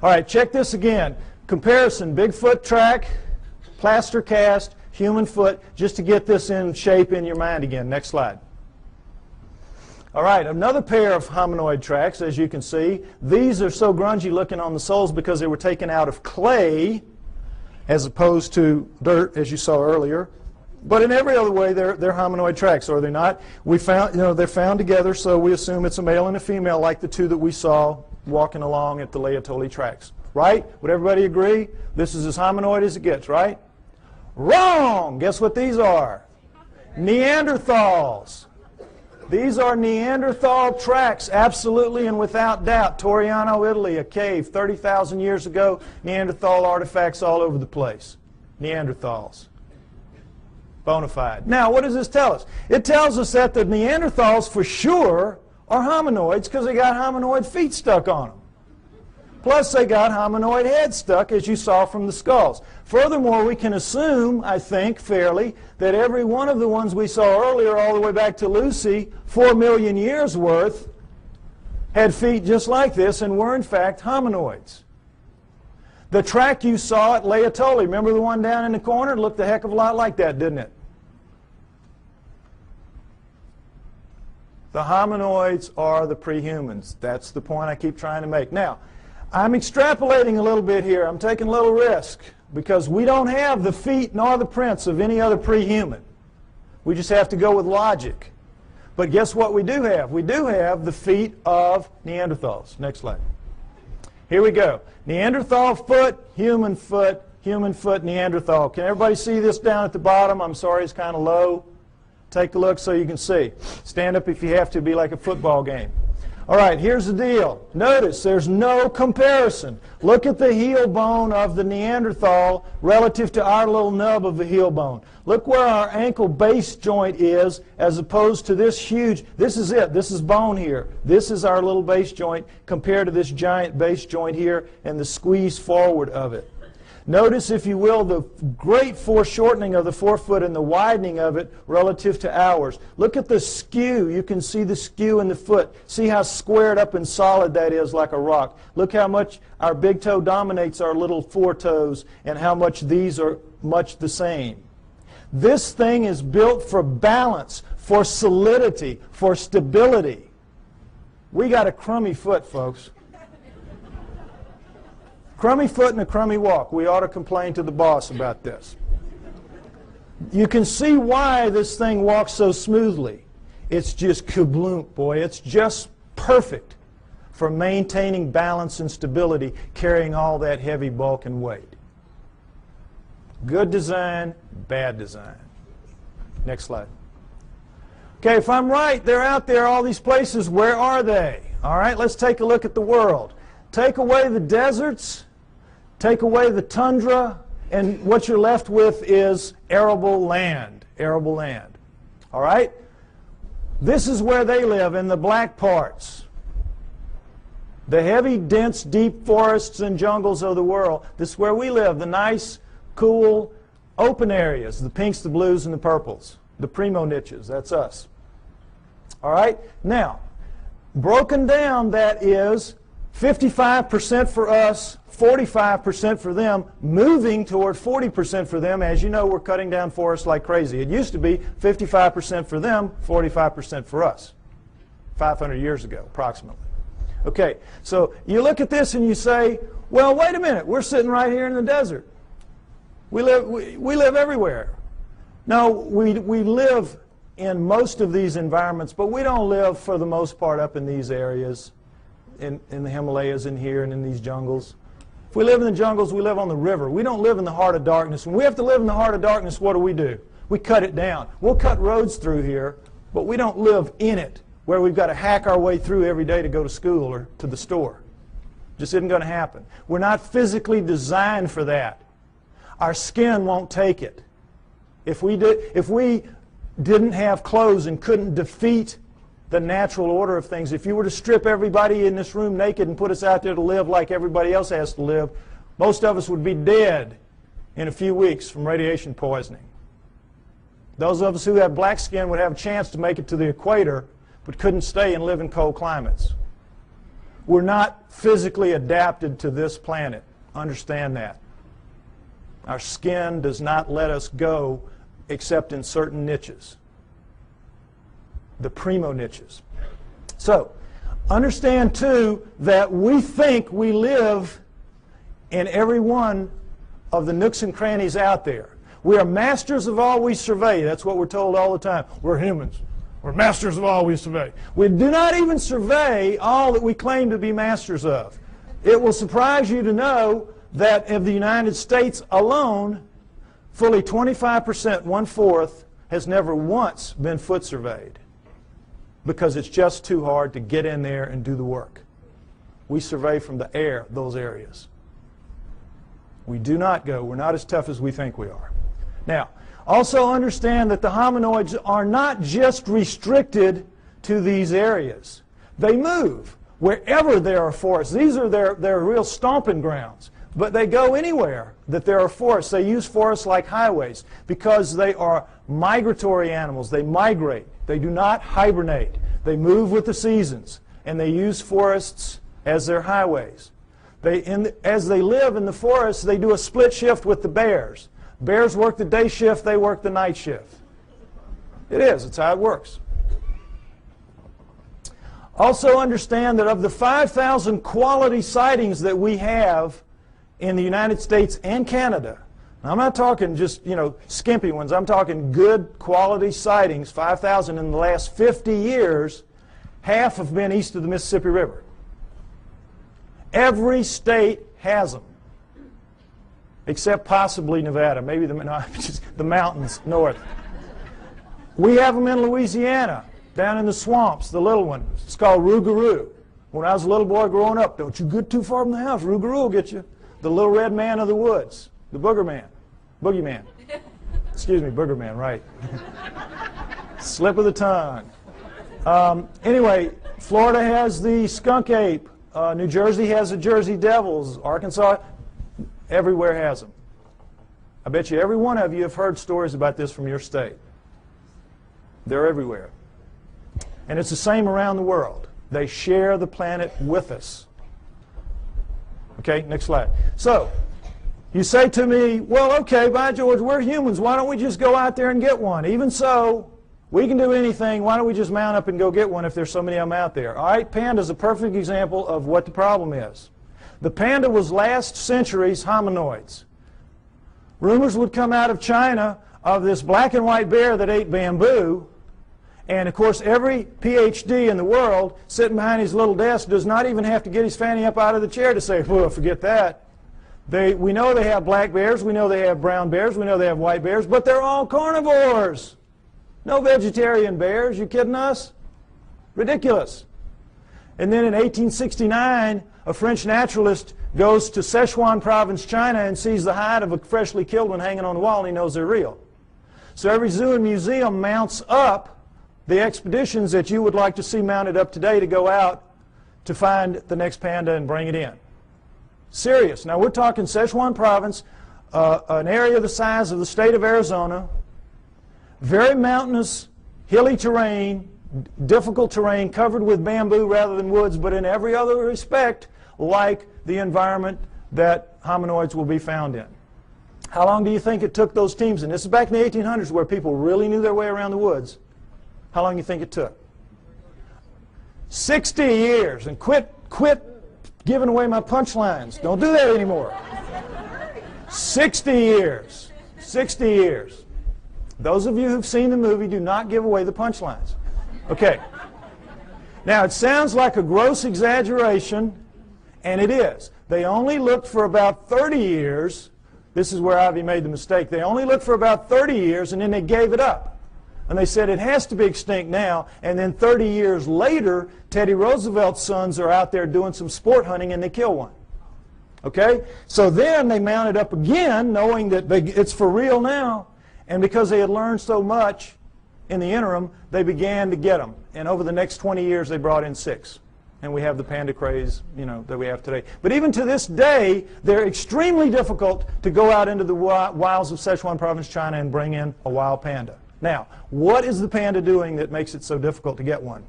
All right, check this again. Comparison, Bigfoot track, plaster cast, human foot, just to get this in shape in your mind again. Next slide. All right, another pair of hominoid tracks, as you can see. These are so grungy looking on the soles because they were taken out of clay as opposed to dirt, as you saw earlier. But in every other way, they're hominoid tracks, are they not? We found, they're found together, so we assume it's a male and a female, like the two that we saw walking along at the Laetoli tracks. Right? Would everybody agree? This is as hominoid as it gets, right? Wrong! Guess what these are? Neanderthals. These are Neanderthal tracks, absolutely and without doubt. Toriano, Italy, a cave 30,000 years ago. Neanderthal artifacts all over the place. Neanderthals. Bona fide. Now, what does this tell us? It tells us that the Neanderthals, for sure, are hominoids because they got hominoid feet stuck on them. Plus, they got hominoid heads stuck, as you saw from the skulls. Furthermore, we can assume, I think, fairly, that every one of the ones we saw earlier, all the way back to Lucy, 4 million years worth, had feet just like this and were, in fact, hominoids. The track you saw at Laetoli, remember the one down in the corner? It looked a heck of a lot like that, didn't it? The hominoids are the prehumans. That's the point I keep trying to make. Now, I'm extrapolating a little bit here. I'm taking a little risk because we don't have the feet nor the prints of any other prehuman. We just have to go with logic. But guess what we do have? We do have the feet of Neanderthals. Next slide. Here we go. Neanderthal foot, human foot, Neanderthal. Can everybody see this down at the bottom? I'm sorry, it's kind of low. Take a look so you can see. Stand up if you have to, be like a football game. All right, here's the deal. Notice there's no comparison. Look at the heel bone of the Neanderthal relative to our little nub of the heel bone. Look where our ankle base joint is as opposed to this huge, this is it, this is bone here. This is our little base joint compared to this giant base joint here and the squeeze forward of it. Notice, if you will, the great foreshortening of the forefoot and the widening of it relative to ours. Look at the skew. You can see the skew in the foot. See how squared up and solid that is, like a rock. Look how much our big toe dominates our little four toes and how much these are much the same. This thing is built for balance, for solidity, for stability. We got a crummy foot, folks. Crummy foot and a crummy walk. We ought to complain to the boss about this. You can see why this thing walks so smoothly. It's just kabloom, boy. It's just perfect for maintaining balance and stability, carrying all that heavy bulk and weight. Good design, bad design. Next slide. Okay, if I'm right, they're out there, all these places. Where are they? All right, let's take a look at the world. Take away the deserts, take away the tundra, and what you're left with is arable land. Arable land. All right? This is where they live, in the black parts. The heavy, dense, deep forests and jungles of the world. This is where we live, the nice, cool, open areas, the pinks, the blues, and the purples. The primo niches, that's us. All right? Now, Broken down, that is 55% for us, 45% for them, moving toward 40% for them. As you know, we're cutting down forests like crazy. It used to be 55% for them, 45% for us, 500 years ago, approximately. Okay, so you look at this and you say, well, wait a minute, we're sitting right here in the desert. We live everywhere. No, we live in most of these environments, but we don't live, for the most part, up in these areas, in the Himalayas and here and in these jungles. If we live in the jungles, we live on the river. We don't live in the heart of darkness. When we have to live in the heart of darkness, what do? We cut it down. We'll cut roads through here, but we don't live in it, where we've got to hack our way through every day to go to school or to the store. Just isn't going to happen. We're not physically designed for that. Our skin won't take it. If we didn't have clothes and couldn't defeat the natural order of things, if you were to strip everybody in this room naked and put us out there to live like everybody else has to live, most of us would be dead in a few weeks from radiation poisoning. Those of us who have black skin would have a chance to make it to the equator, but couldn't stay and live in cold climates. We're not physically adapted to this planet. Understand that. Our skin does not let us go except in certain niches, the primo niches. So, understand too that we think we live in every one of the nooks and crannies out there. We are masters of all we survey. That's what we're told all the time. We're humans. We're masters of all we survey. We do not even survey all that we claim to be masters of. It will surprise you to know that of the United States alone, fully 25%, 1/4, has never once been foot surveyed because it's just too hard to get in there and do the work. We survey from the air those areas. We do not go. We're not as tough as we think we are. Now, also understand that the hominoids are not just restricted to these areas. They move wherever there are forests. These are their real stomping grounds. But they go anywhere that there are forests. They use forests like highways because they are migratory animals. They migrate. They do not hibernate. They move with the seasons, and they use forests as their highways. As they live in the forests, they do a split shift with the bears. Bears work the day shift, they work the night shift. It is. It's how it works. Also understand that of the 5,000 quality sightings that we have in the United States and Canada, now, I'm not talking just, skimpy ones. I'm talking good quality sightings, 5,000 in the last 50 years. Half have been east of the Mississippi River. Every state has them, except possibly Nevada, maybe the mountains north. We have them in Louisiana, down in the swamps, the little one. It's called Rougarou. When I was a little boy growing up, don't you get too far from the house, Rougarou will get you. The little red man of the woods, the boogeyman. Excuse me, boogerman, right. Slip of the tongue. Anyway, Florida has the skunk ape. New Jersey has the Jersey Devils. Arkansas, everywhere has them. I bet you every one of you have heard stories about this from your state. They're everywhere. And it's the same around the world. They share the planet with us. Okay, next slide. So, you say to me, well, okay, by George, we're humans. Why don't we just go out there and get one? Even so, we can do anything. Why don't we just mount up and go get one if there's so many of them out there? All right, panda is a perfect example of what the problem is. The panda was last century's hominoids. Rumors would come out of China of this black and white bear that ate bamboo. And, of course, every PhD in the world sitting behind his little desk does not even have to get his fanny up out of the chair to say, well, forget that. We know they have black bears, we know they have brown bears, we know they have white bears, but they're all carnivores. No vegetarian bears. You kidding us? Ridiculous. And then in 1869, a French naturalist goes to Sichuan province, China, and sees the hide of a freshly killed one hanging on the wall, and he knows they're real. So every zoo and museum mounts up the expeditions that you would like to see mounted up today to go out to find the next panda and bring it in. Serious. Now we're talking Sichuan province, an area the size of the state of Arizona, very mountainous, hilly terrain, difficult terrain covered with bamboo rather than woods, but in every other respect like the environment that hominoids will be found in. How long do you think it took those teams? And this is back in the 1800s where people really knew their way around the woods. How long do you think it took? 60 years. And quit giving away my punchlines. Don't do that anymore. 60 years. 60 years. Those of you who've seen the movie, do not give away the punchlines. Okay. Now, it sounds like a gross exaggeration, and it is. They only looked for about 30 years. This is where Ivy made the mistake. They only looked for about 30 years, and then they gave it up. And they said it has to be extinct now. And then 30 years later, Teddy Roosevelt's sons are out there doing some sport hunting, and they kill one. Okay? So then they mounted up again, knowing that it's for real now. And because they had learned so much in the interim, they began to get them. And over the next 20 years, they brought in 6. And we have the panda craze, that we have today. But even to this day, they're extremely difficult to go out into the wilds of Sichuan province, China, and bring in a wild panda. Now, what is the panda doing that makes it so difficult to get one?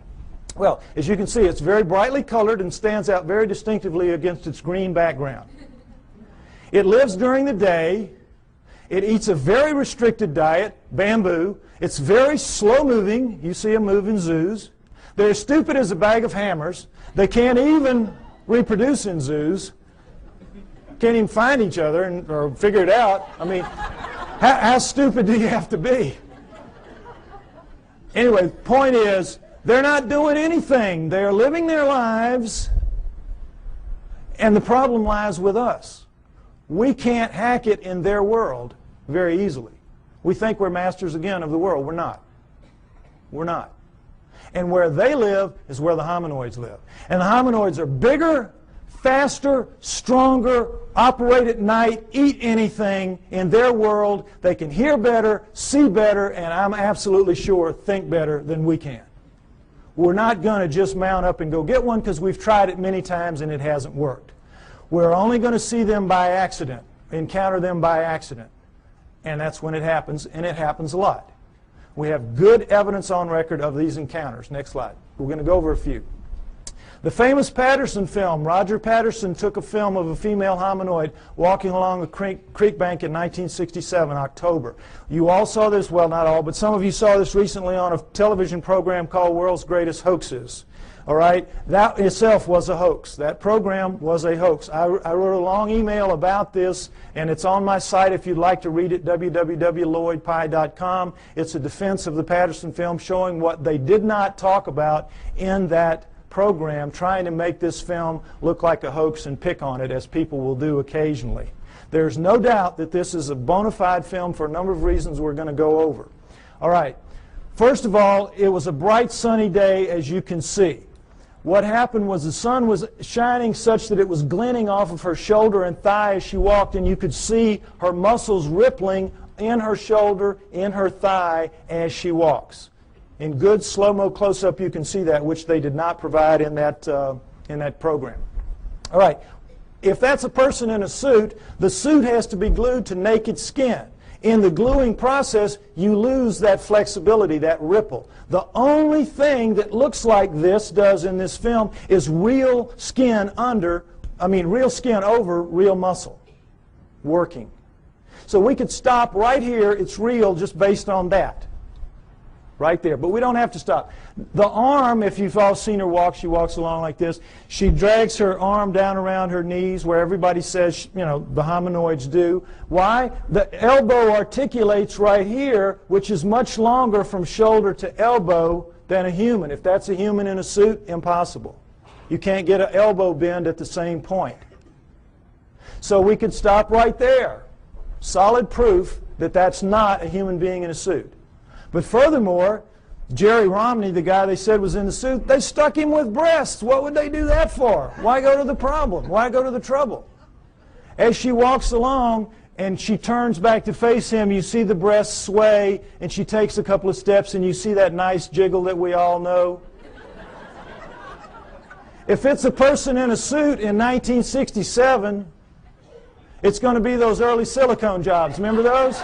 Well, as you can see, it's very brightly colored and stands out very distinctively against its green background. It lives during the day. It eats a very restricted diet, bamboo. It's very slow-moving. You see them move in zoos. They're as stupid as a bag of hammers. They can't even reproduce in zoos. Can't even find each other or figure it out. I mean, how stupid do you have to be? Anyway, the point is, they're not doing anything. They're living their lives, and the problem lies with us. We can't hack it in their world very easily. We think we're masters again of the world. We're not. We're not. And where they live is where the hominoids live. And the hominoids are bigger, faster, stronger, operate at night, eat anything in their world. They can hear better, see better, and I'm absolutely sure think better than we can. We're not going to just mount up and go get one because we've tried it many times and it hasn't worked. We're only going to see them by accident, encounter them by accident. And that's when it happens, and it happens a lot. We have good evidence on record of these encounters. Next slide. We're going to go over a few. The famous Patterson film, Roger Patterson took a film of a female hominoid walking along a creek bank in 1967, October. You all saw this, well, not all, but some of you saw this recently on a television program called World's Greatest Hoaxes. All right? That itself was a hoax. That program was a hoax. I wrote a long email about this, and it's on my site if you'd like to read it, www.lloydpye.com. It's a defense of the Patterson film showing what they did not talk about in that program, trying to make this film look like a hoax and pick on it, as people will do occasionally. There's no doubt that this is a bona fide film for a number of reasons we're going to go over. All right. First of all, it was a bright sunny day, as you can see. What happened was the sun was shining such that it was glinting off of her shoulder and thigh as she walked, and you could see her muscles rippling in her shoulder, in her thigh as she walks. In good slow-mo close-up, you can see that, which they did not provide in that program. All right. If that's a person in a suit, the suit has to be glued to naked skin. In the gluing process, you lose that flexibility, that ripple. The only thing that looks like this does in this film is real skin over real muscle working. So we could stop right here. It's real just based on that. Right there. But we don't have to stop. The arm, if you've all seen her walk, she walks along like this. She drags her arm down around her knees where everybody says, the hominoids do. Why? The elbow articulates right here, which is much longer from shoulder to elbow than a human. If that's a human in a suit, impossible. You can't get an elbow bend at the same point. So we could stop right there. Solid proof that that's not a human being in a suit. But furthermore, Jerry Romney, the guy they said was in the suit, they stuck him with breasts. What would they do that for? Why go to the problem? Why go to the trouble? As she walks along and she turns back to face him, you see the breasts sway, and she takes a couple of steps, and you see that nice jiggle that we all know. If it's a person in a suit in 1967, it's going to be those early silicone jobs. Remember those?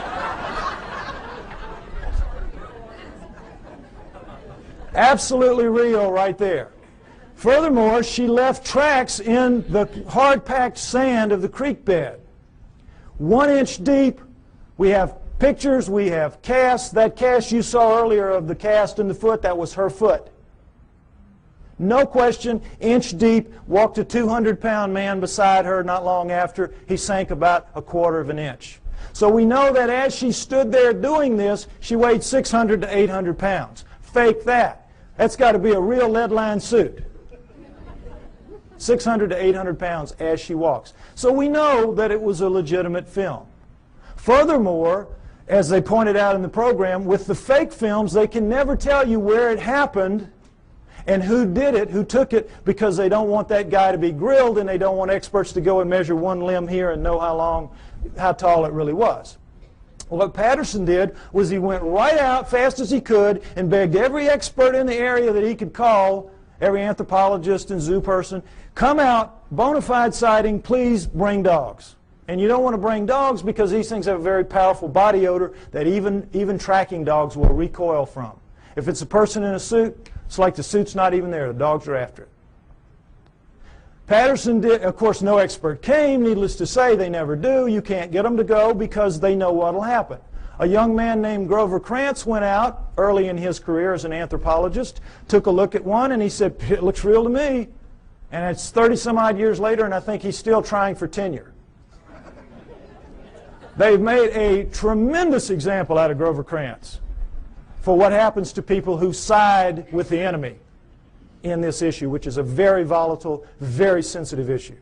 Absolutely real right there. Furthermore, she left tracks in the hard-packed sand of the creek bed. 1 inch deep. We have pictures, we have casts. That cast you saw earlier of the cast in the foot, that was her foot. No question, inch deep, walked a 200-pound man beside her not long after. He sank about 1/4 of an inch. So we know that as she stood there doing this, she weighed 600 to 800 pounds. Fake that. That's got to be a real lead-lined suit. 600 to 800 pounds as she walks. So we know that it was a legitimate film. Furthermore, as they pointed out in the program, with the fake films, they can never tell you where it happened and who did it, who took it, because they don't want that guy to be grilled and they don't want experts to go and measure one limb here and know how tall it really was. Well, what Patterson did was he went right out fast as he could and begged every expert in the area that he could call, every anthropologist and zoo person, come out, bona fide sighting, please bring dogs. And you don't want to bring dogs because these things have a very powerful body odor that even tracking dogs will recoil from. If it's a person in a suit, it's like the suit's not even there. The dogs are after it. Patterson did, of course, no expert came. Needless to say, they never do. You can't get them to go because they know what will happen. A young man named Grover Krantz went out early in his career as an anthropologist, took a look at one, and he said, it looks real to me. And it's 30-some-odd years later, and I think he's still trying for tenure. They've made a tremendous example out of Grover Krantz for what happens to people who side with the enemy in this issue, which is a very volatile, very sensitive issue.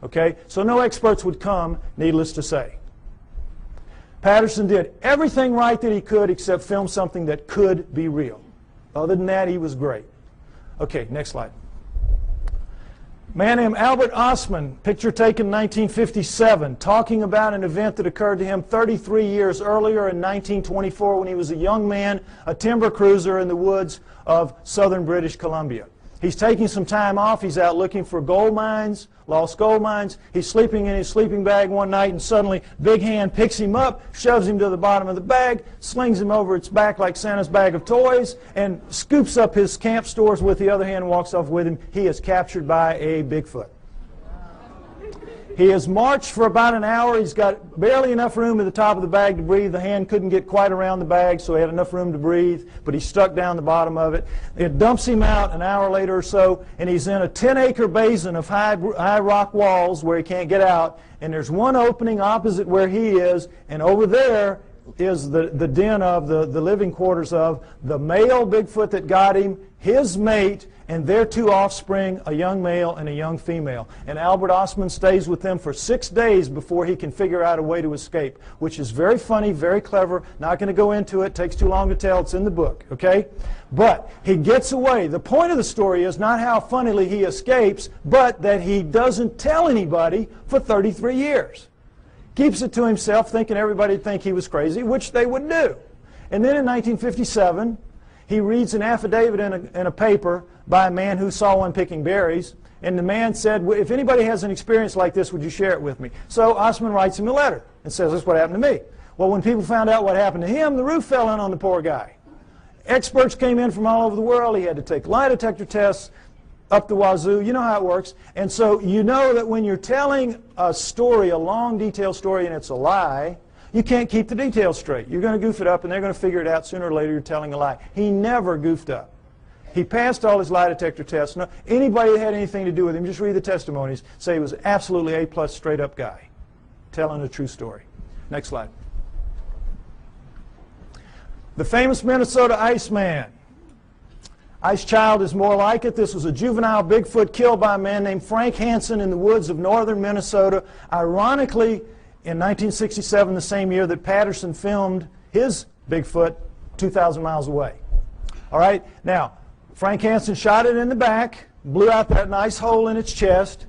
Okay? So no experts would come, needless to say. Patterson did everything right that he could except film something that could be real. Other than that, he was great. Okay, next slide. A man named Albert Ostman, picture taken in 1957, talking about an event that occurred to him 33 years earlier in 1924 when he was a young man, a timber cruiser in the woods of southern British Columbia. He's taking some time off. He's out looking for gold mines, lost gold mines. He's sleeping in his sleeping bag one night, and suddenly Big Hand picks him up, shoves him to the bottom of the bag, slings him over its back like Santa's bag of toys, and scoops up his camp stores with the other hand and walks off with him. He is captured by a Bigfoot. He has marched for about an hour. He's got barely enough room at the top of the bag to breathe. The hand couldn't get quite around the bag, so he had enough room to breathe, but he's stuck down the bottom of it. It dumps him out an hour later or so, and he's in a 10-acre basin of high rock walls where he can't get out, and there's one opening opposite where he is, and over there is the den of the living quarters of the male Bigfoot that got him, his mate, and their 2 offspring, a young male and a young female. And Albert Ostman stays with them for 6 days before he can figure out a way to escape, which is very funny, very clever. Not going to go into it. Takes too long to tell. It's in the book, okay? But he gets away. The point of the story is not how funnily he escapes, but that he doesn't tell anybody for 33 years. Keeps it to himself, thinking everybody would think he was crazy, which they would do. And then in 1957, he reads an affidavit in a paper by a man who saw one picking berries, and the man said, if anybody has an experience like this, would you share it with me? So Ostman writes him a letter and says, this is what happened to me. Well, when people found out what happened to him, the roof fell in on the poor guy. Experts came in from all over the world. He had to take lie detector tests up the wazoo. You know how it works. And so you know that when you're telling a story, a long, detailed story, and it's a lie, you can't keep the details straight. You're going to goof it up, and they're going to figure it out sooner or later you're telling a lie. He never goofed up. He passed all his lie detector tests. No, anybody that had anything to do with him, just read the testimonies, say he was absolutely A+ straight-up guy, telling a true story. Next slide. The famous Minnesota Iceman. Ice Child is more like it. This was a juvenile Bigfoot killed by a man named Frank Hansen in the woods of northern Minnesota. Ironically, in 1967, the same year that Patterson filmed his Bigfoot 2,000 miles away. All right, now, Frank Hansen shot it in the back, blew out that nice hole in its chest,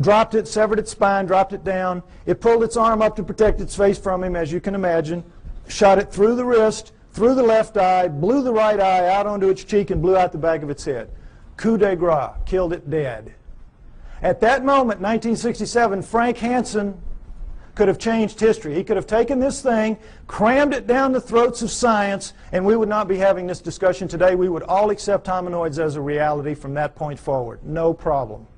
dropped it, severed its spine, dropped it down. It pulled its arm up to protect its face from him, as you can imagine, shot it through the wrist, through the left eye, blew the right eye out onto its cheek, and blew out the back of its head. Coup de grace, killed it dead. At that moment, 1967, Frank Hansen could have changed history. He could have taken this thing, crammed it down the throats of science, and we would not be having this discussion today. We would all accept hominoids as a reality from that point forward. No problem.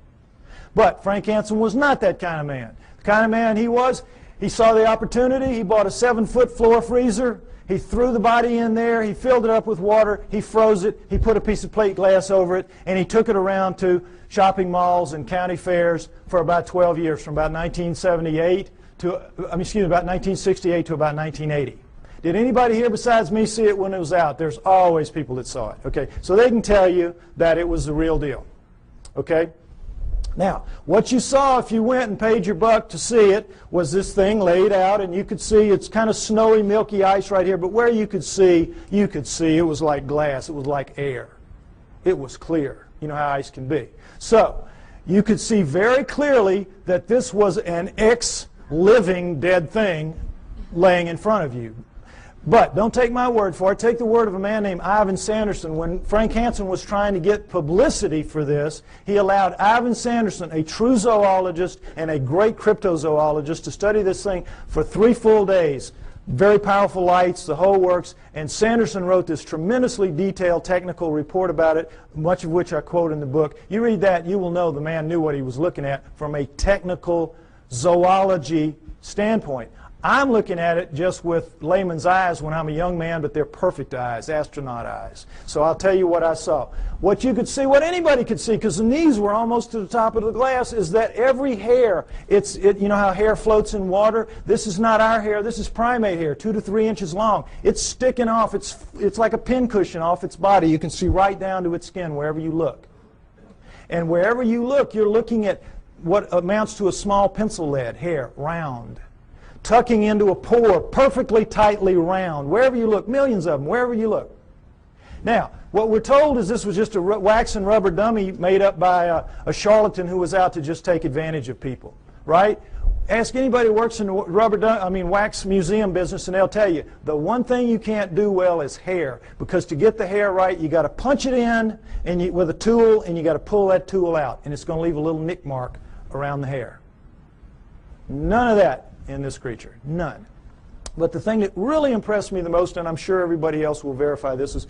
But Frank Hansen was not that kind of man. The kind of man he was, he saw the opportunity. He bought a 7-foot floor freezer. He threw the body in there. He filled it up with water. He froze it. He put a piece of plate glass over it, and he took it around to shopping malls and county fairs for about 12 years, from about 1978 to, about 1968 to about 1980. Did anybody here besides me see it when it was out? There's always people that saw it. Okay, so they can tell you that it was the real deal. Okay. Now, what you saw if you went and paid your buck to see it was this thing laid out, and you could see it's kind of snowy, milky ice right here, but where you could see it was like glass. It was like air. It was clear. You know how ice can be. So, you could see very clearly that this was an ex-living dead thing laying in front of you. But don't take my word for it. Take the word of a man named Ivan Sanderson. When Frank Hansen was trying to get publicity for this, he allowed Ivan Sanderson, a true zoologist and a great cryptozoologist, to study this thing for 3 full days. Very powerful lights, the whole works. And Sanderson wrote this tremendously detailed technical report about it, much of which I quote in the book. You read that, you will know the man knew what he was looking at from a technical zoology standpoint. I'm looking at it just with layman's eyes when I'm a young man, but they're perfect eyes, astronaut eyes. So I'll tell you what I saw. What you could see, what anybody could see, because the knees were almost to the top of the glass, is that every hair, you know how hair floats in water? This is not our hair. This is primate hair, 2 to 3 inches long. It's sticking off. It's like a pincushion off its body. You can see right down to its skin wherever you look. And wherever you look, you're looking at what amounts to a small pencil lead hair, round, tucking into a pore, perfectly tightly round. Wherever you look, millions of them, wherever you look. Now, what we're told is this was just a wax and rubber dummy made up by a charlatan who was out to just take advantage of people, right? Ask anybody who works in the wax museum business, and they'll tell you the one thing you can't do well is hair, because to get the hair right, you got to punch it in with a tool, and you got to pull that tool out, and it's going to leave a little nick mark around the hair. None of that in this creature. None. But the thing that really impressed me the most, and I'm sure everybody else will verify this, is,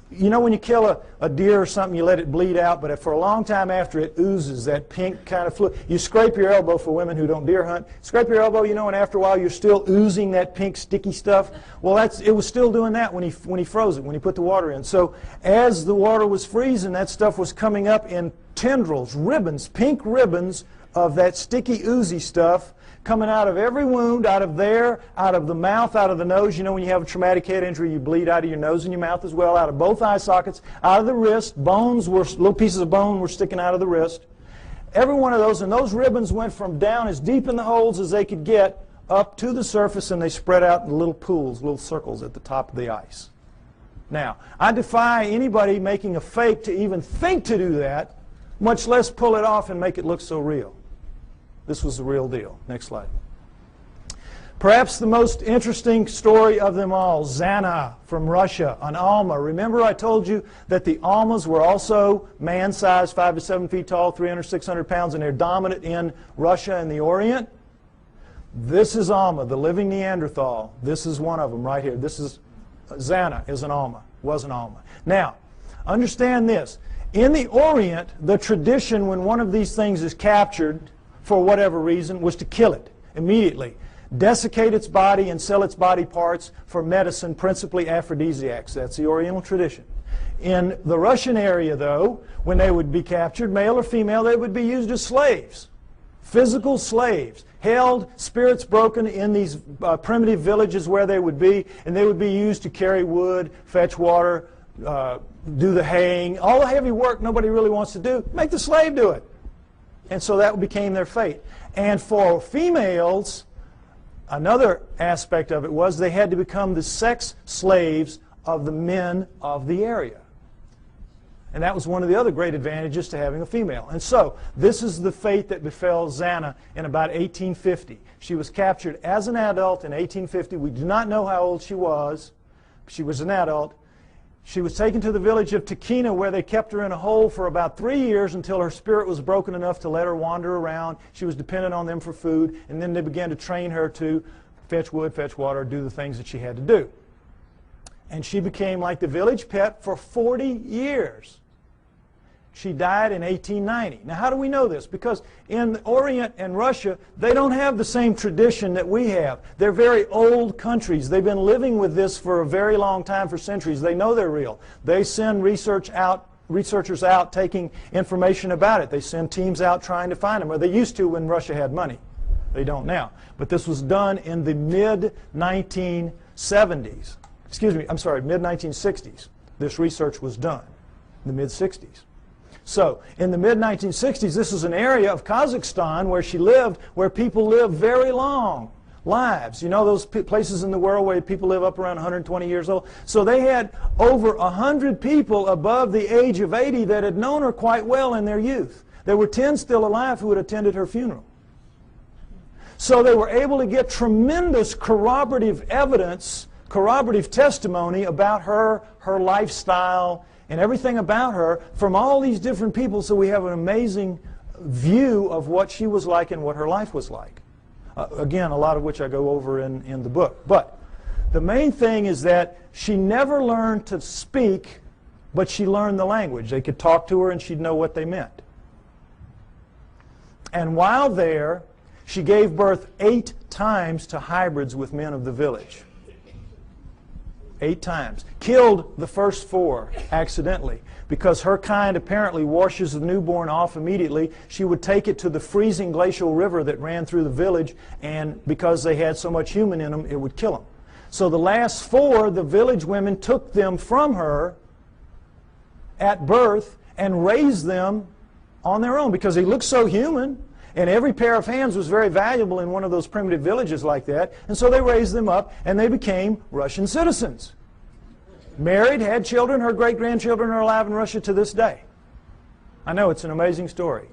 you know when you kill a deer or something, you let it bleed out, but for a long time after it oozes that pink kind of fluid. You scrape your elbow, for women who don't deer hunt, scrape your elbow, you know, and after a while you're still oozing that pink sticky stuff. Well, it was still doing that when he froze it, when he put the water in. So as the water was freezing, that stuff was coming up in tendrils, ribbons, pink ribbons of that sticky, oozy stuff, coming out of every wound, out of there, out of the mouth, out of the nose. You know when you have a traumatic head injury, you bleed out of your nose and your mouth as well, out of both eye sockets, out of the wrist. Little pieces of bone were sticking out of the wrist. Every one of those, and those ribbons went from down as deep in the holes as they could get up to the surface, and they spread out in little pools, little circles at the top of the ice. Now, I defy anybody making a fake to even think to do that, much less pull it off and make it look so real. This was the real deal. Next slide. Perhaps the most interesting story of them all, Zana from Russia, an Alma. Remember I told you that the Almas were also man-sized, 5 to 7 feet tall, 300, 600 pounds, and they're dominant in Russia and the Orient? This is Alma, the living Neanderthal. This is one of them right here. This is Zana is an Alma, was an Alma. Now, understand this. In the Orient, the tradition when one of these things is captured, for whatever reason, was to kill it immediately, desiccate its body and sell its body parts for medicine, principally aphrodisiacs. That's the Oriental tradition. In the Russian area, though, when they would be captured, male or female, they would be used as slaves, physical slaves, held, spirits broken in these primitive villages where they would be, and they would be used to carry wood, fetch water, do the haying, all the heavy work nobody really wants to do. Make the slave do it. And so that became their fate. And for females, another aspect of it was they had to become the sex slaves of the men of the area. And that was one of the other great advantages to having a female. And so this is the fate that befell Zana in about 1850. She was captured as an adult in 1850. We do not know how old she was. She was an adult. She was taken to the village of Takina, where they kept her in a hole for about 3 years until her spirit was broken enough to let her wander around. She was dependent on them for food, and then they began to train her to fetch wood, fetch water, do the things that she had to do. And she became like the village pet for 40 years. She died in 1890. Now, how do we know this? Because in the Orient and Russia, they don't have the same tradition that we have. They're very old countries. They've been living with this for a very long time, for centuries. They know they're real. They send researchers out taking information about it. They send teams out trying to find them, or they used to when Russia had money. They don't now. But this was done in the mid-1970s. Excuse me, I'm sorry, mid-1960s. This research was done in the mid-60s. So, in the mid-1960s, this is an area of Kazakhstan where she lived, where people live very long lives. You know those places in the world where people live up around 120 years old? So they had over 100 people above the age of 80 that had known her quite well in their youth. There were 10 still alive who had attended her funeral. So they were able to get tremendous corroborative evidence, corroborative testimony about her lifestyle, and everything about her from all these different people, so we have an amazing view of what she was like and what her life was like. Again, a lot of which I go over in the book. But the main thing is that she never learned to speak, but she learned the language. They could talk to her and she'd know what they meant. And while there, she gave birth 8 times to hybrids with men of the village. 8 times. Killed the first 4 accidentally because her kind apparently washes the newborn off immediately. She would take it to the freezing glacial river that ran through the village, and because they had so much human in them, it would kill them. So the last 4, the village women took them from her at birth and raised them on their own because they looked so human. And every pair of hands was very valuable in one of those primitive villages like that. And so they raised them up, and they became Russian citizens. Married, had children. Her great-grandchildren are alive in Russia to this day. I know, it's an amazing story.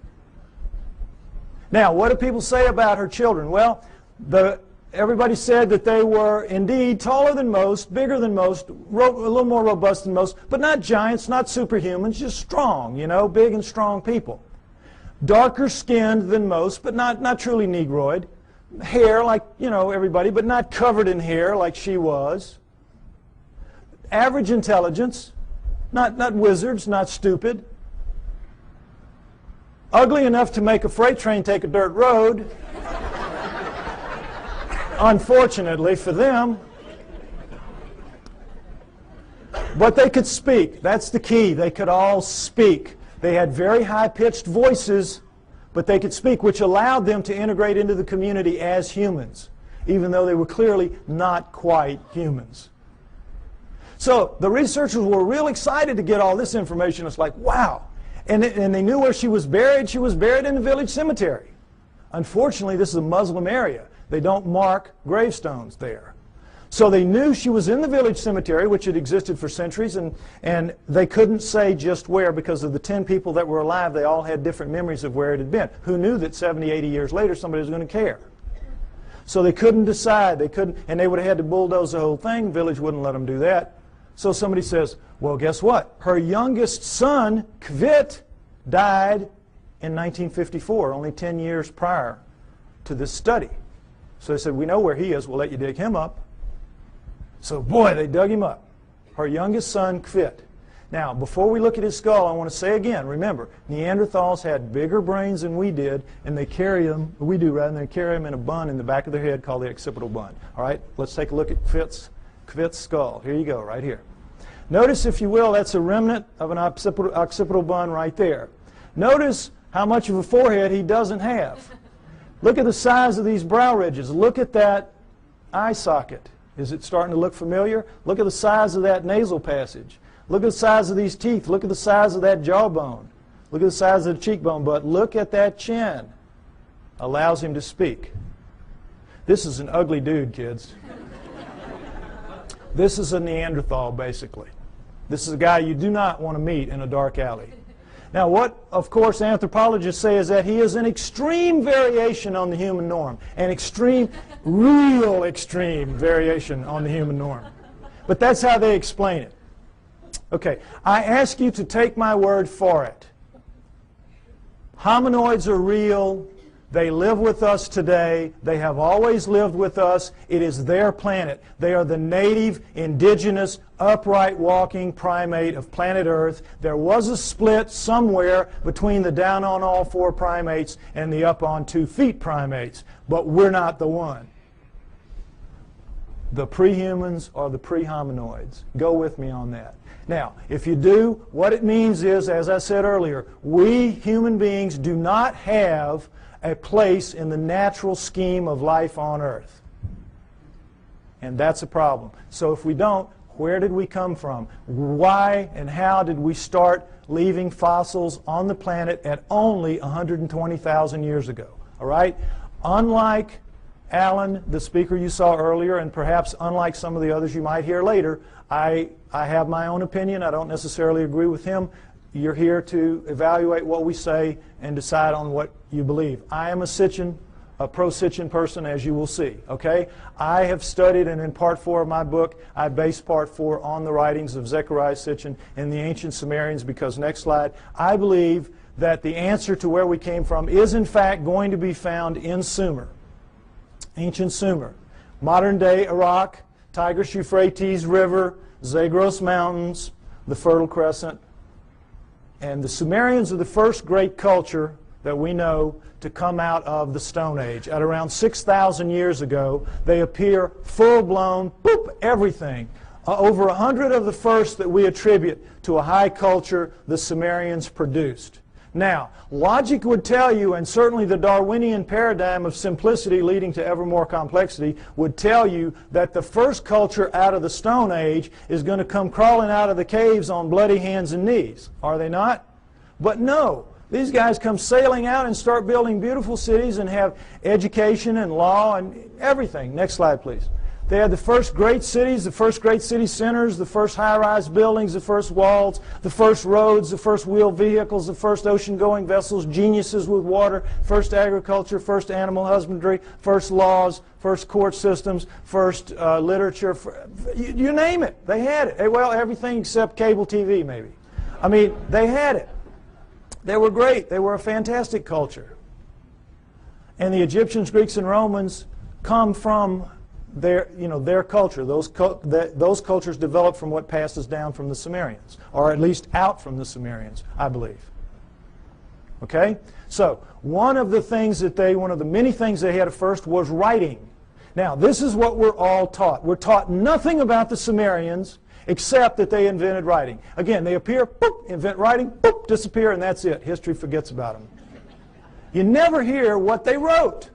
Now, what do people say about her children? Well, everybody said that they were indeed taller than most, bigger than most, a little more robust than most, but not giants, not superhumans, just strong, you know, big and strong people. Darker skinned than most, but not truly Negroid. Hair like, you know, everybody, but not covered in hair like she was. Average intelligence, not wizards, not stupid. Ugly enough to make a freight train take a dirt road. Unfortunately for them. But they could speak. That's the key. They could all speak. They had very high-pitched voices, but they could speak, which allowed them to integrate into the community as humans, even though they were clearly not quite humans. So the researchers were real excited to get all this information. It's like, wow. And they knew where she was buried. She was buried in the village cemetery. Unfortunately, this is a Muslim area. They don't mark gravestones there. So they knew she was in the village cemetery, which had existed for centuries, and they couldn't say just where because of the 10 people that were alive. They all had different memories of where it had been. Who knew that 70, 80 years later somebody was going to care? So they couldn't decide. They couldn't, and they would have had to bulldoze the whole thing. The village wouldn't let them do that. So somebody says, well, guess what? Her youngest son, Kvit, died in 1954, only 10 years prior to this study. So they said, we know where he is. We'll let you dig him up. So, boy, they dug him up. Her youngest son, Kvit. Now, before we look at his skull, I want to say again, remember, Neanderthals had bigger brains than we did, and they carry them, we do rather, they carry them in a bun in the back of their head called the occipital bun. All right, let's take a look at Kvit's skull. Here you go, right here. Notice, if you will, that's a remnant of an occipital bun right there. Notice how much of a forehead he doesn't have. Look at the size of these brow ridges. Look at that eye socket. Is it starting to look familiar? Look at the size of that nasal passage. Look at the size of these teeth. Look at the size of that jawbone. Look at the size of the cheekbone. But look at that chin. Allows him to speak. This is an ugly dude, kids. This is a Neanderthal, basically. This is a guy you do not want to meet in a dark alley. Now, what, of course, anthropologists say is that he is an extreme variation on the human norm. An extreme, real extreme variation on the human norm. But that's how they explain it. Okay, I ask you to take my word for it. Hominoids are real. They live with us today. They have always lived with us. It is their planet. They are the native, indigenous, upright walking primate of planet Earth. There was a split somewhere between the down on all four primates and the up on 2 feet primates, but we're not the one. The pre-humans are the pre-hominoids. Go with me on that. Now, if you do, what it means is, as I said earlier, we human beings do not have a place in the natural scheme of life on Earth. And that's a problem. So if we don't, where did we come from? Why and how did we start leaving fossils on the planet at only 120,000 years ago? All right? Unlike Alan, the speaker you saw earlier, and perhaps unlike some of the others you might hear later, I have my own opinion. I don't necessarily agree with him. You're here to evaluate what we say and decide on what you believe. I am a pro-Sitchin person, as you will see. Okay? I have studied, and in part 4 of my book, I base part 4 on the writings of Zecharia Sitchin and the ancient Sumerians, because, next slide, I believe that the answer to where we came from is, in fact, going to be found in Sumer, ancient Sumer. Modern-day Iraq, Tigris-Euphrates River, Zagros Mountains, the Fertile Crescent. And the Sumerians are the first great culture that we know to come out of the Stone Age. At around 6,000 years ago, they appear full-blown, boop, everything. Over 100 of the first that we attribute to a high culture the Sumerians produced. Now, logic would tell you, and certainly the Darwinian paradigm of simplicity leading to ever more complexity would tell you, that the first culture out of the Stone Age is going to come crawling out of the caves on bloody hands and knees. Are they not? But no. These guys come sailing out and start building beautiful cities and have education and law and everything. Next slide, please. They had the first great cities, the first great city centers, the first high-rise buildings, the first walls, the first roads, the first wheeled vehicles, the first ocean-going vessels, geniuses with water, first agriculture, first animal husbandry, first laws, first court systems, first literature. You name it. They had it. Well, everything except cable TV, maybe. I mean, they had it. They were great. They were a fantastic culture. And the Egyptians, Greeks, and Romans come from their culture. Those cultures developed from what passes down from the Sumerians, or at least out from the Sumerians, I believe. Okay? So, one of the many things they had at first was writing. Now, this is what we're all taught. We're taught nothing about the Sumerians except that they invented writing. Again, they appear, boop, invent writing, boop, disappear, and that's it. History forgets about them. You never hear what they wrote.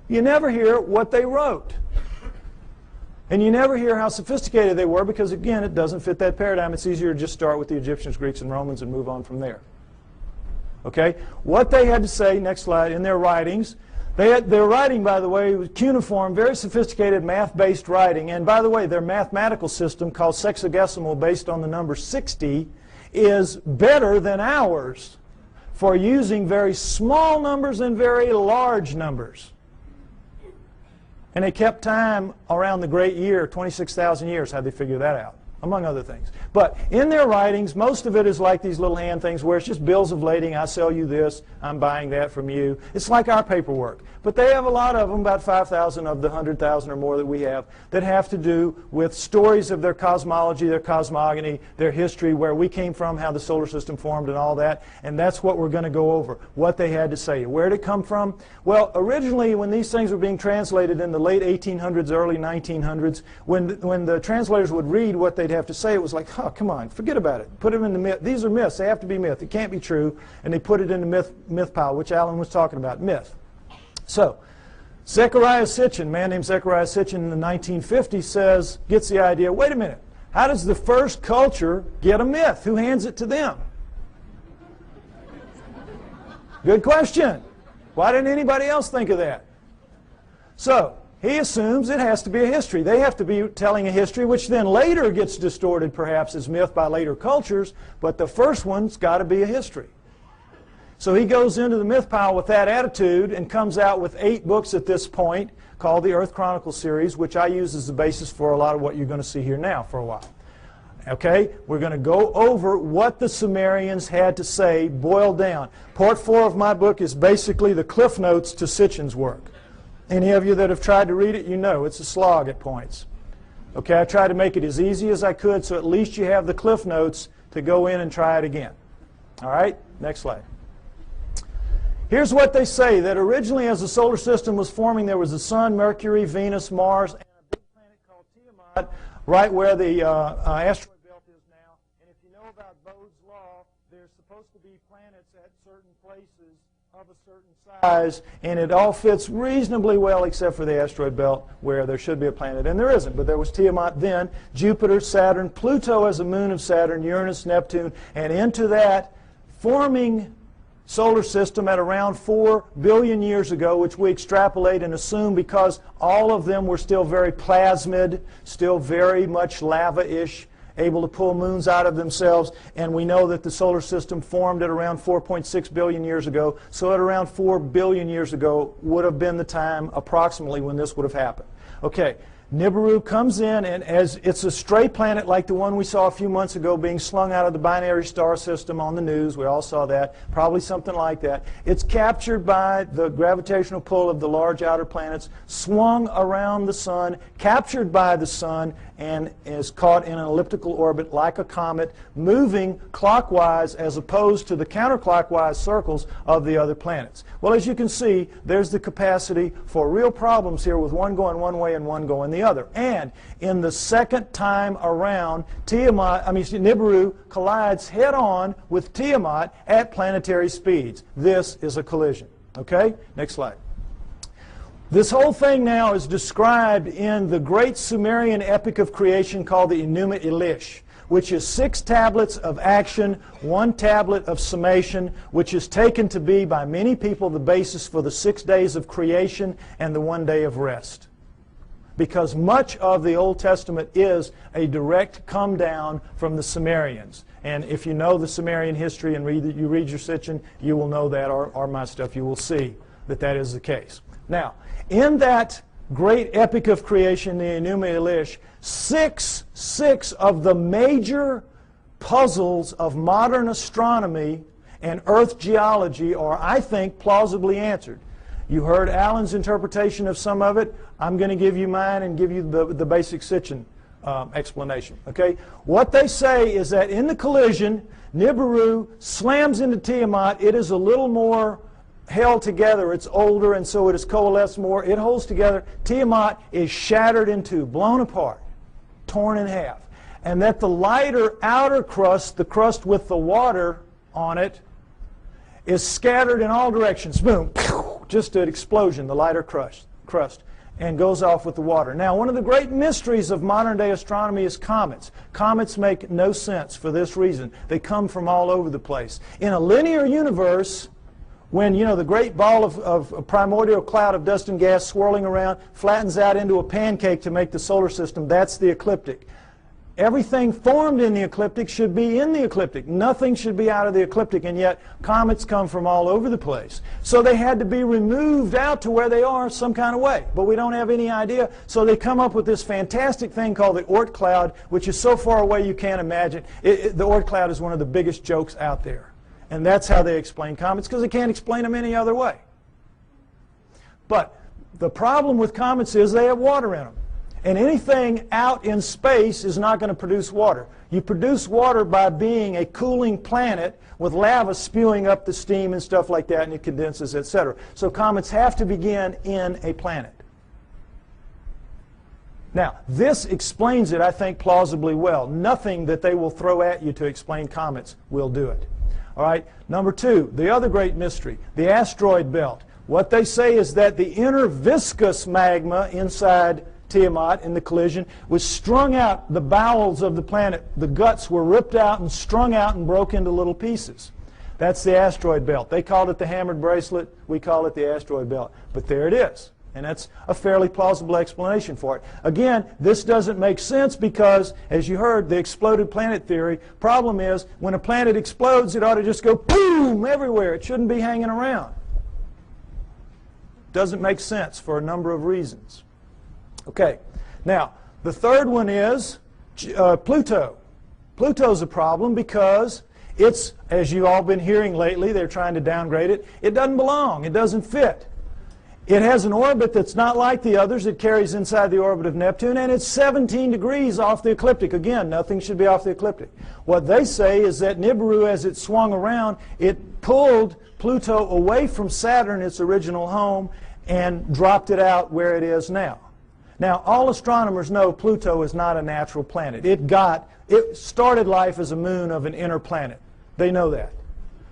You never hear what they wrote. And you never hear how sophisticated they were, because, again, it doesn't fit that paradigm. It's easier to just start with the Egyptians, Greeks, and Romans and move on from there. Okay? What they had to say, next slide, in their writings, their writing, by the way, was cuneiform, very sophisticated math-based writing. And, by the way, their mathematical system, called sexagesimal, based on the number 60, is better than ours for using very small numbers and very large numbers. And they kept time around the great year, 26,000 years. How'd they figure that out? Among other things. But in their writings, most of it is like these little hand things where it's just bills of lading. I sell you this. I'm buying that from you. It's like our paperwork. But they have a lot of them, about 5,000 of the 100,000 or more that we have, that have to do with stories of their cosmology, their cosmogony, their history, where we came from, how the solar system formed, and all that. And that's what we're going to go over, what they had to say. Where did it come from? Well, originally, when these things were being translated in the late 1800s, early 1900s, when the translators would read what they'd have to say, it was like, oh, come on, forget about it. Put them in the myth. These are myths. They have to be myth. It can't be true. And they put it in the myth pile, which Alan was talking about, myth. So, Zecharia Sitchin, a man named Zecharia Sitchin in the 1950s gets the idea, wait a minute, how does the first culture get a myth? Who hands it to them? Good question. Why didn't anybody else think of that? So, he assumes it has to be a history. They have to be telling a history, which then later gets distorted perhaps as myth by later cultures, but the first one's got to be a history. So he goes into the myth pile with that attitude and comes out with 8 books at this point called the Earth Chronicles series, which I use as the basis for a lot of what you're going to see here now for a while. Okay? We're going to go over what the Sumerians had to say, boiled down. Part 4 of my book is basically the cliff notes to Sitchin's work. Any of you that have tried to read it, you know it's a slog at points. Okay, I tried to make it as easy as I could so at least you have the cliff notes to go in and try it again. All right, next slide. Here's what they say, that originally as the solar system was forming, there was the Sun, Mercury, Venus, Mars, and a big planet called Tiamat, right where the asteroid belt is now. And if you know about Bode's law, there's supposed to be planets at certain places of a certain size, and it all fits reasonably well except for the asteroid belt where there should be a planet, and there isn't. But there was Tiamat then, Jupiter, Saturn, Pluto as a moon of Saturn, Uranus, Neptune, and into that forming solar system at around 4 billion years ago, which we extrapolate and assume because all of them were still very plasmid, still very much lava-ish, able to pull moons out of themselves, and we know that the solar system formed at around 4.6 billion years ago, so at around 4 billion years ago would have been the time approximately when this would have happened. Okay, Nibiru comes in, and as it's a stray planet like the one we saw a few months ago being slung out of the binary star system on the news, we all saw that, probably something like that. It's captured by the gravitational pull of the large outer planets, swung around the sun, captured by the sun, and is caught in an elliptical orbit like a comet, moving clockwise as opposed to the counterclockwise circles of the other planets. Well, as you can see, there's the capacity for real problems here with one going one way and one going the other. And in the second time around, Nibiru collides head-on with Tiamat at planetary speeds. This is a collision. Okay? Next slide. This whole thing now is described in the great Sumerian epic of creation called the Enuma Elish, which is 6 tablets of action, 1 tablet of summation, which is taken to be by many people the basis for the 6 days of creation and the 1 day of rest. Because much of the Old Testament is a direct come down from the Sumerians. And if you know the Sumerian history and you read your Sitchin, you will know that, or my stuff, you will see that that is the case. Now, in that great epic of creation, the Enuma Elish, six of the major puzzles of modern astronomy and Earth geology are, I think, plausibly answered. You heard Alan's interpretation of some of it. I'm going to give you mine and give you the basic Sitchin explanation. Okay? What they say is that in the collision, Nibiru slams into Tiamat. It is a little more held together. It's older, and so it is coalesced more. It holds together. Tiamat is shattered in two, blown apart, torn in half. And that the lighter outer crust, the crust with the water on it, is scattered in all directions. Boom, just an explosion, the lighter crust, and goes off with the water. Now, one of the great mysteries of modern-day astronomy is comets. Comets make no sense for this reason. They come from all over the place. In a linear universe, when, you know, the great ball of a primordial cloud of dust and gas swirling around flattens out into a pancake to make the solar system, that's the ecliptic. Everything formed in the ecliptic should be in the ecliptic. Nothing should be out of the ecliptic, and yet comets come from all over the place. So they had to be removed out to where they are some kind of way, but we don't have any idea. So they come up with this fantastic thing called the Oort cloud, which is so far away you can't imagine. The Oort cloud is one of the biggest jokes out there. And that's how they explain comets, because they can't explain them any other way. But the problem with comets is they have water in them. And anything out in space is not going to produce water. You produce water by being a cooling planet with lava spewing up the steam and stuff like that, and it condenses, etc. So comets have to begin in a planet. Now, this explains it, I think, plausibly well. Nothing that they will throw at you to explain comets will do it. All right. Number 2, the other great mystery, the asteroid belt. What they say is that the inner viscous magma inside Tiamat in the collision was strung out the bowels of the planet. The guts were ripped out and strung out and broke into little pieces. That's the asteroid belt. They called it the hammered bracelet. We call it the asteroid belt. But there it is. And that's a fairly plausible explanation for it. Again, this doesn't make sense because, as you heard, the exploded planet theory. Problem is, when a planet explodes, it ought to just go boom everywhere. It shouldn't be hanging around. Doesn't make sense for a number of reasons. Okay, now, the third one is Pluto. Pluto's a problem because it's, as you've all been hearing lately, they're trying to downgrade it. It doesn't belong. It doesn't fit. It has an orbit that's not like the others. It carries inside the orbit of Neptune, and it's 17 degrees off the ecliptic. Again, nothing should be off the ecliptic. What they say is that Nibiru, as it swung around, it pulled Pluto away from Saturn, its original home, and dropped it out where it is now. Now, all astronomers know Pluto is not a natural planet. It started life as a moon of an inner planet. They know that.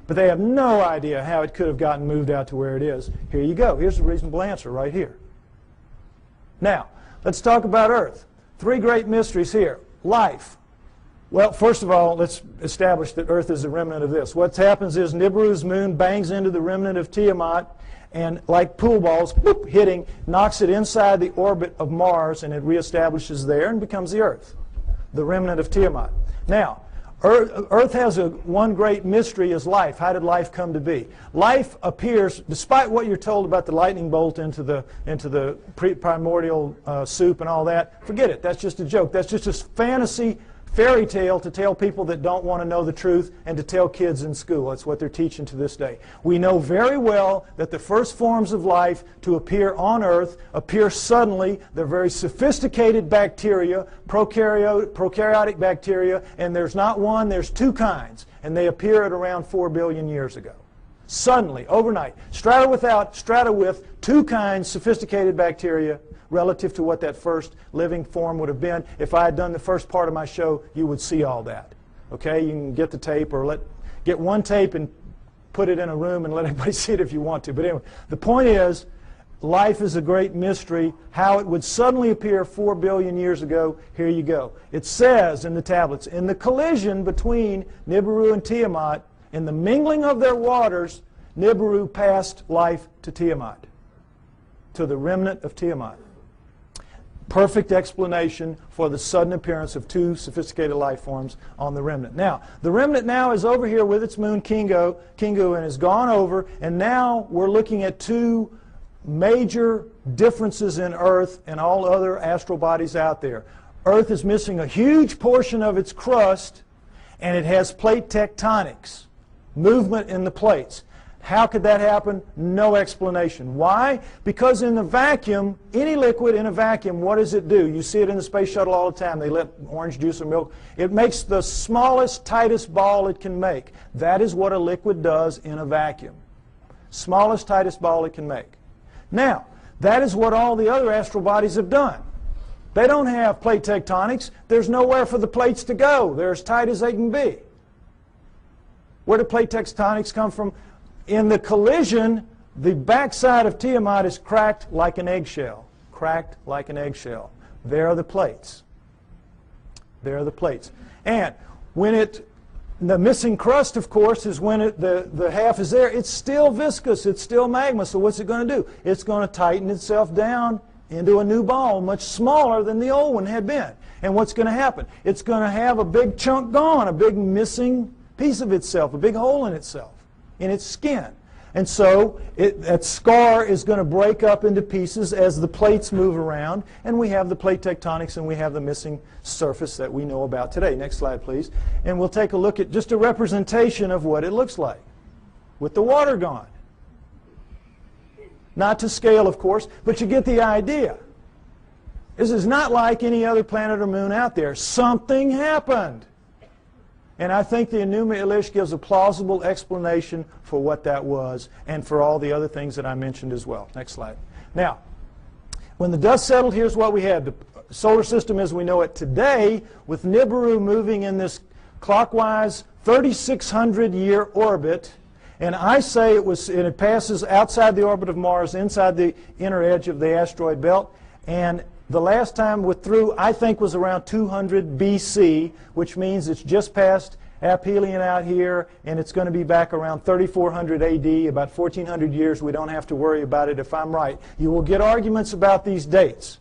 But they have no idea how it could have gotten moved out to where it is. Here you go. Here's a reasonable answer right here. Now, let's talk about Earth. Three great mysteries here. Life. Well, first of all, let's establish that Earth is a remnant of this. What happens is Nibiru's moon bangs into the remnant of Tiamat, and like pool balls, boop, hitting, knocks it inside the orbit of Mars, and it reestablishes there and becomes the Earth, the remnant of Tiamat. Now, Earth has one great mystery is life. How did life come to be? Life appears, despite what you're told about the lightning bolt into the primordial soup and all that, forget it. That's just a joke. That's just a fantasy fairy tale to tell people that don't want to know the truth and to tell kids in school. That's what they're teaching to this day. We know very well that the first forms of life to appear on Earth appear suddenly. They're very sophisticated bacteria, prokaryotic bacteria, and there's not one, there's two kinds, and they appear at around 4 billion years ago. Suddenly, overnight, strata with two kinds, sophisticated bacteria, relative to what that first living form would have been. If I had done the first part of my show, you would see all that. Okay, you can get the tape or get one tape and put it in a room and let everybody see it if you want to. But anyway, the point is, life is a great mystery. How it would suddenly appear 4 billion years ago, here you go. It says in the tablets, in the collision between Nibiru and Tiamat, in the mingling of their waters, Nibiru passed life to Tiamat, to the remnant of Tiamat. Perfect explanation for the sudden appearance of two sophisticated life forms on the remnant. Now, the remnant now is over here with its moon Kingu, and has gone over, and now we're looking at two major differences in Earth and all other astral bodies out there. Earth is missing a huge portion of its crust, and it has plate tectonics, movement in the plates. How could that happen? No explanation. Why? Because in the vacuum, any liquid in a vacuum, what does it do? You see it in the space shuttle all the time. They let orange juice or milk. It makes the smallest, tightest ball it can make. That is what a liquid does in a vacuum. Smallest, tightest ball it can make. Now, that is what all the other astral bodies have done. They don't have plate tectonics. There's nowhere for the plates to go. They're as tight as they can be. Where do plate tectonics come from? In the collision, the backside of Tiamat is cracked like an eggshell. Cracked like an eggshell. There are the plates. There are the plates. And when the missing crust, of course, is when the half is there. It's still viscous. It's still magma. So what's it going to do? It's going to tighten itself down into a new ball, much smaller than the old one had been. And what's going to happen? It's going to have a big chunk gone, a big missing piece of itself, a big hole in itself, in its skin. And so that scar is going to break up into pieces as the plates move around, and we have the plate tectonics and we have the missing surface that we know about today. Next slide, please. And we'll take a look at just a representation of what it looks like with the water gone. Not to scale, of course, but you get the idea. This is not like any other planet or moon out there. Something happened. And I think the Enuma Elish gives a plausible explanation for what that was and for all the other things that I mentioned as well. Next slide. Now, when the dust settled, here's what we had. The solar system as we know it today, with Nibiru moving in this clockwise 3,600-year orbit. And I say it passes outside the orbit of Mars, inside the inner edge of the asteroid belt. And the last time we're through, I think, was around 200 BC, which means it's just past aphelion out here, and it's going to be back around 3400 AD, about 1400 years. We don't have to worry about it if I'm right. You will get arguments about these dates.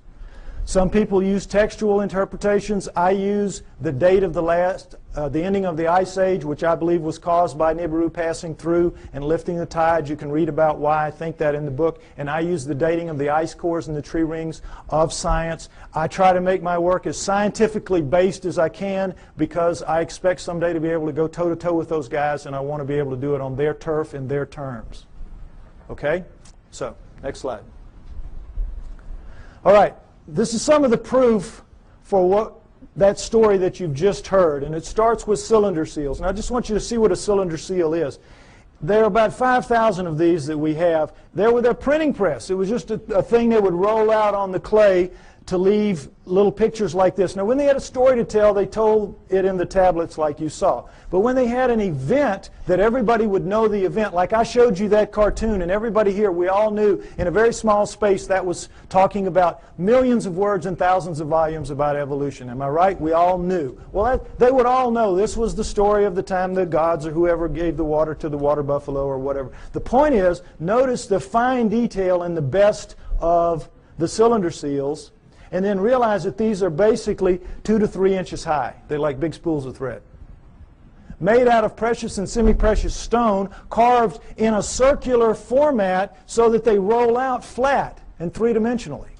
Some people use textual interpretations. I use the date of the ending of the Ice Age, which I believe was caused by Nibiru passing through and lifting the tides. You can read about why I think that in the book. And I use the dating of the ice cores and the tree rings of science. I try to make my work as scientifically based as I can because I expect someday to be able to go toe-to-toe with those guys, and I want to be able to do it on their turf in their terms. Okay? So, next slide. All right. This is some of the proof for that story that you've just heard, and it starts with cylinder seals. And I just want you to see what a cylinder seal is. There are about 5,000 of these that we have. They're with a printing press. It was just a thing they would roll out on the clay to leave little pictures like this. Now, when they had a story to tell, they told it in the tablets like you saw. But when they had an event that everybody would know the event, like I showed you that cartoon, and everybody here, we all knew in a very small space that was talking about millions of words and thousands of volumes about evolution. Am I right? We all knew. Well, they would all know this was the story of the time the gods or whoever gave the water to the water buffalo or whatever. The point is, notice the fine detail in the best of the cylinder seals, and then realize that these are basically 2 to 3 inches high. They're like big spools of thread. Made out of precious and semi-precious stone, carved in a circular format so that they roll out flat and three-dimensionally.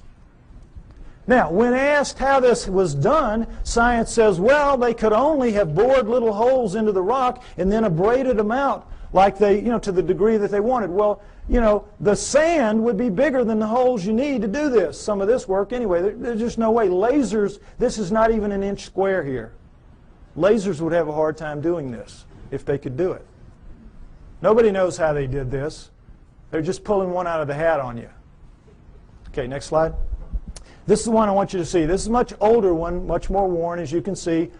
Now, when asked how this was done, science says, well, they could only have bored little holes into the rock and then abraded them out like they, to the degree that they wanted. Well, the sand would be bigger than the holes you need to do this. Some of this work anyway. There's just no way. Lasers, this is not even an inch square here. Lasers would have a hard time doing this if they could do it. Nobody knows how they did this. They're just pulling one out of the hat on you. Okay, next slide. This is the one I want you to see. This is a much older one, much more worn, as you can see.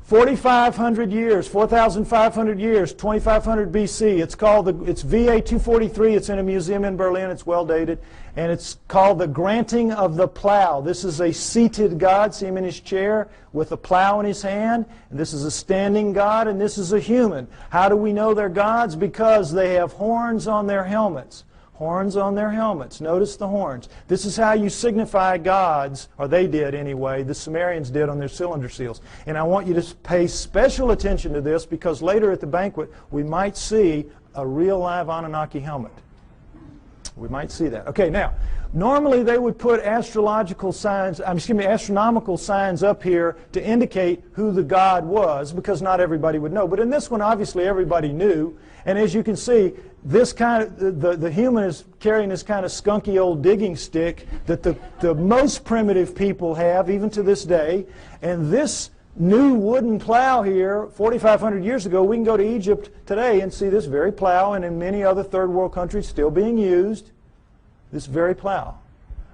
4,500 years, 4,500 years, 2,500 BC. It's called it's VA 243. It's in a museum in Berlin. It's well dated. And it's called the Granting of the Plow. This is a seated God. See him in his chair with a plow in his hand. And this is a standing God, and this is a human. How do we know they're gods? Because they have horns on their helmets. Horns on their helmets. Notice the horns. This is how you signify gods, or they did anyway, the Sumerians did on their cylinder seals. And I want you to pay special attention to this because later at the banquet we might see a real live Anunnaki helmet. We might see that. Okay, now, normally they would put astronomical signs up here to indicate who the god was because not everybody would know. But in this one, obviously everybody knew. And as you can see, this kind of the human is carrying this kind of skunky old digging stick that the most primitive people have even to this day. And this new wooden plow here, 4,500 years ago, we can go to Egypt today and see this very plow, and in many other third world countries still being used, this very plow.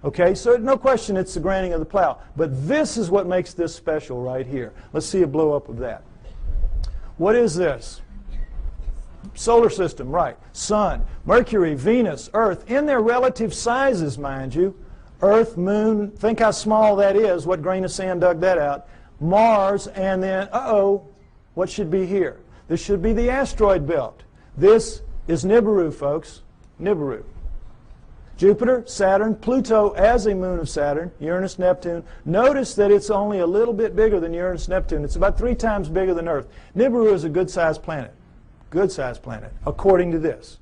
Okay, so no question it's the granting of the plow. But this is what makes this special right here. Let's see a blow up of that. What is this? Solar system, right. Sun, Mercury, Venus, Earth, in their relative sizes, mind you. Earth, Moon, think how small that is. What grain of sand dug that out? Mars, and then, what should be here? This should be the asteroid belt. This is Nibiru, folks. Nibiru. Jupiter, Saturn, Pluto as a moon of Saturn, Uranus, Neptune. Notice that it's only a little bit bigger than Uranus, Neptune. It's about 3 times bigger than Earth. Nibiru is a good-sized planet. Good-sized planet, according to this.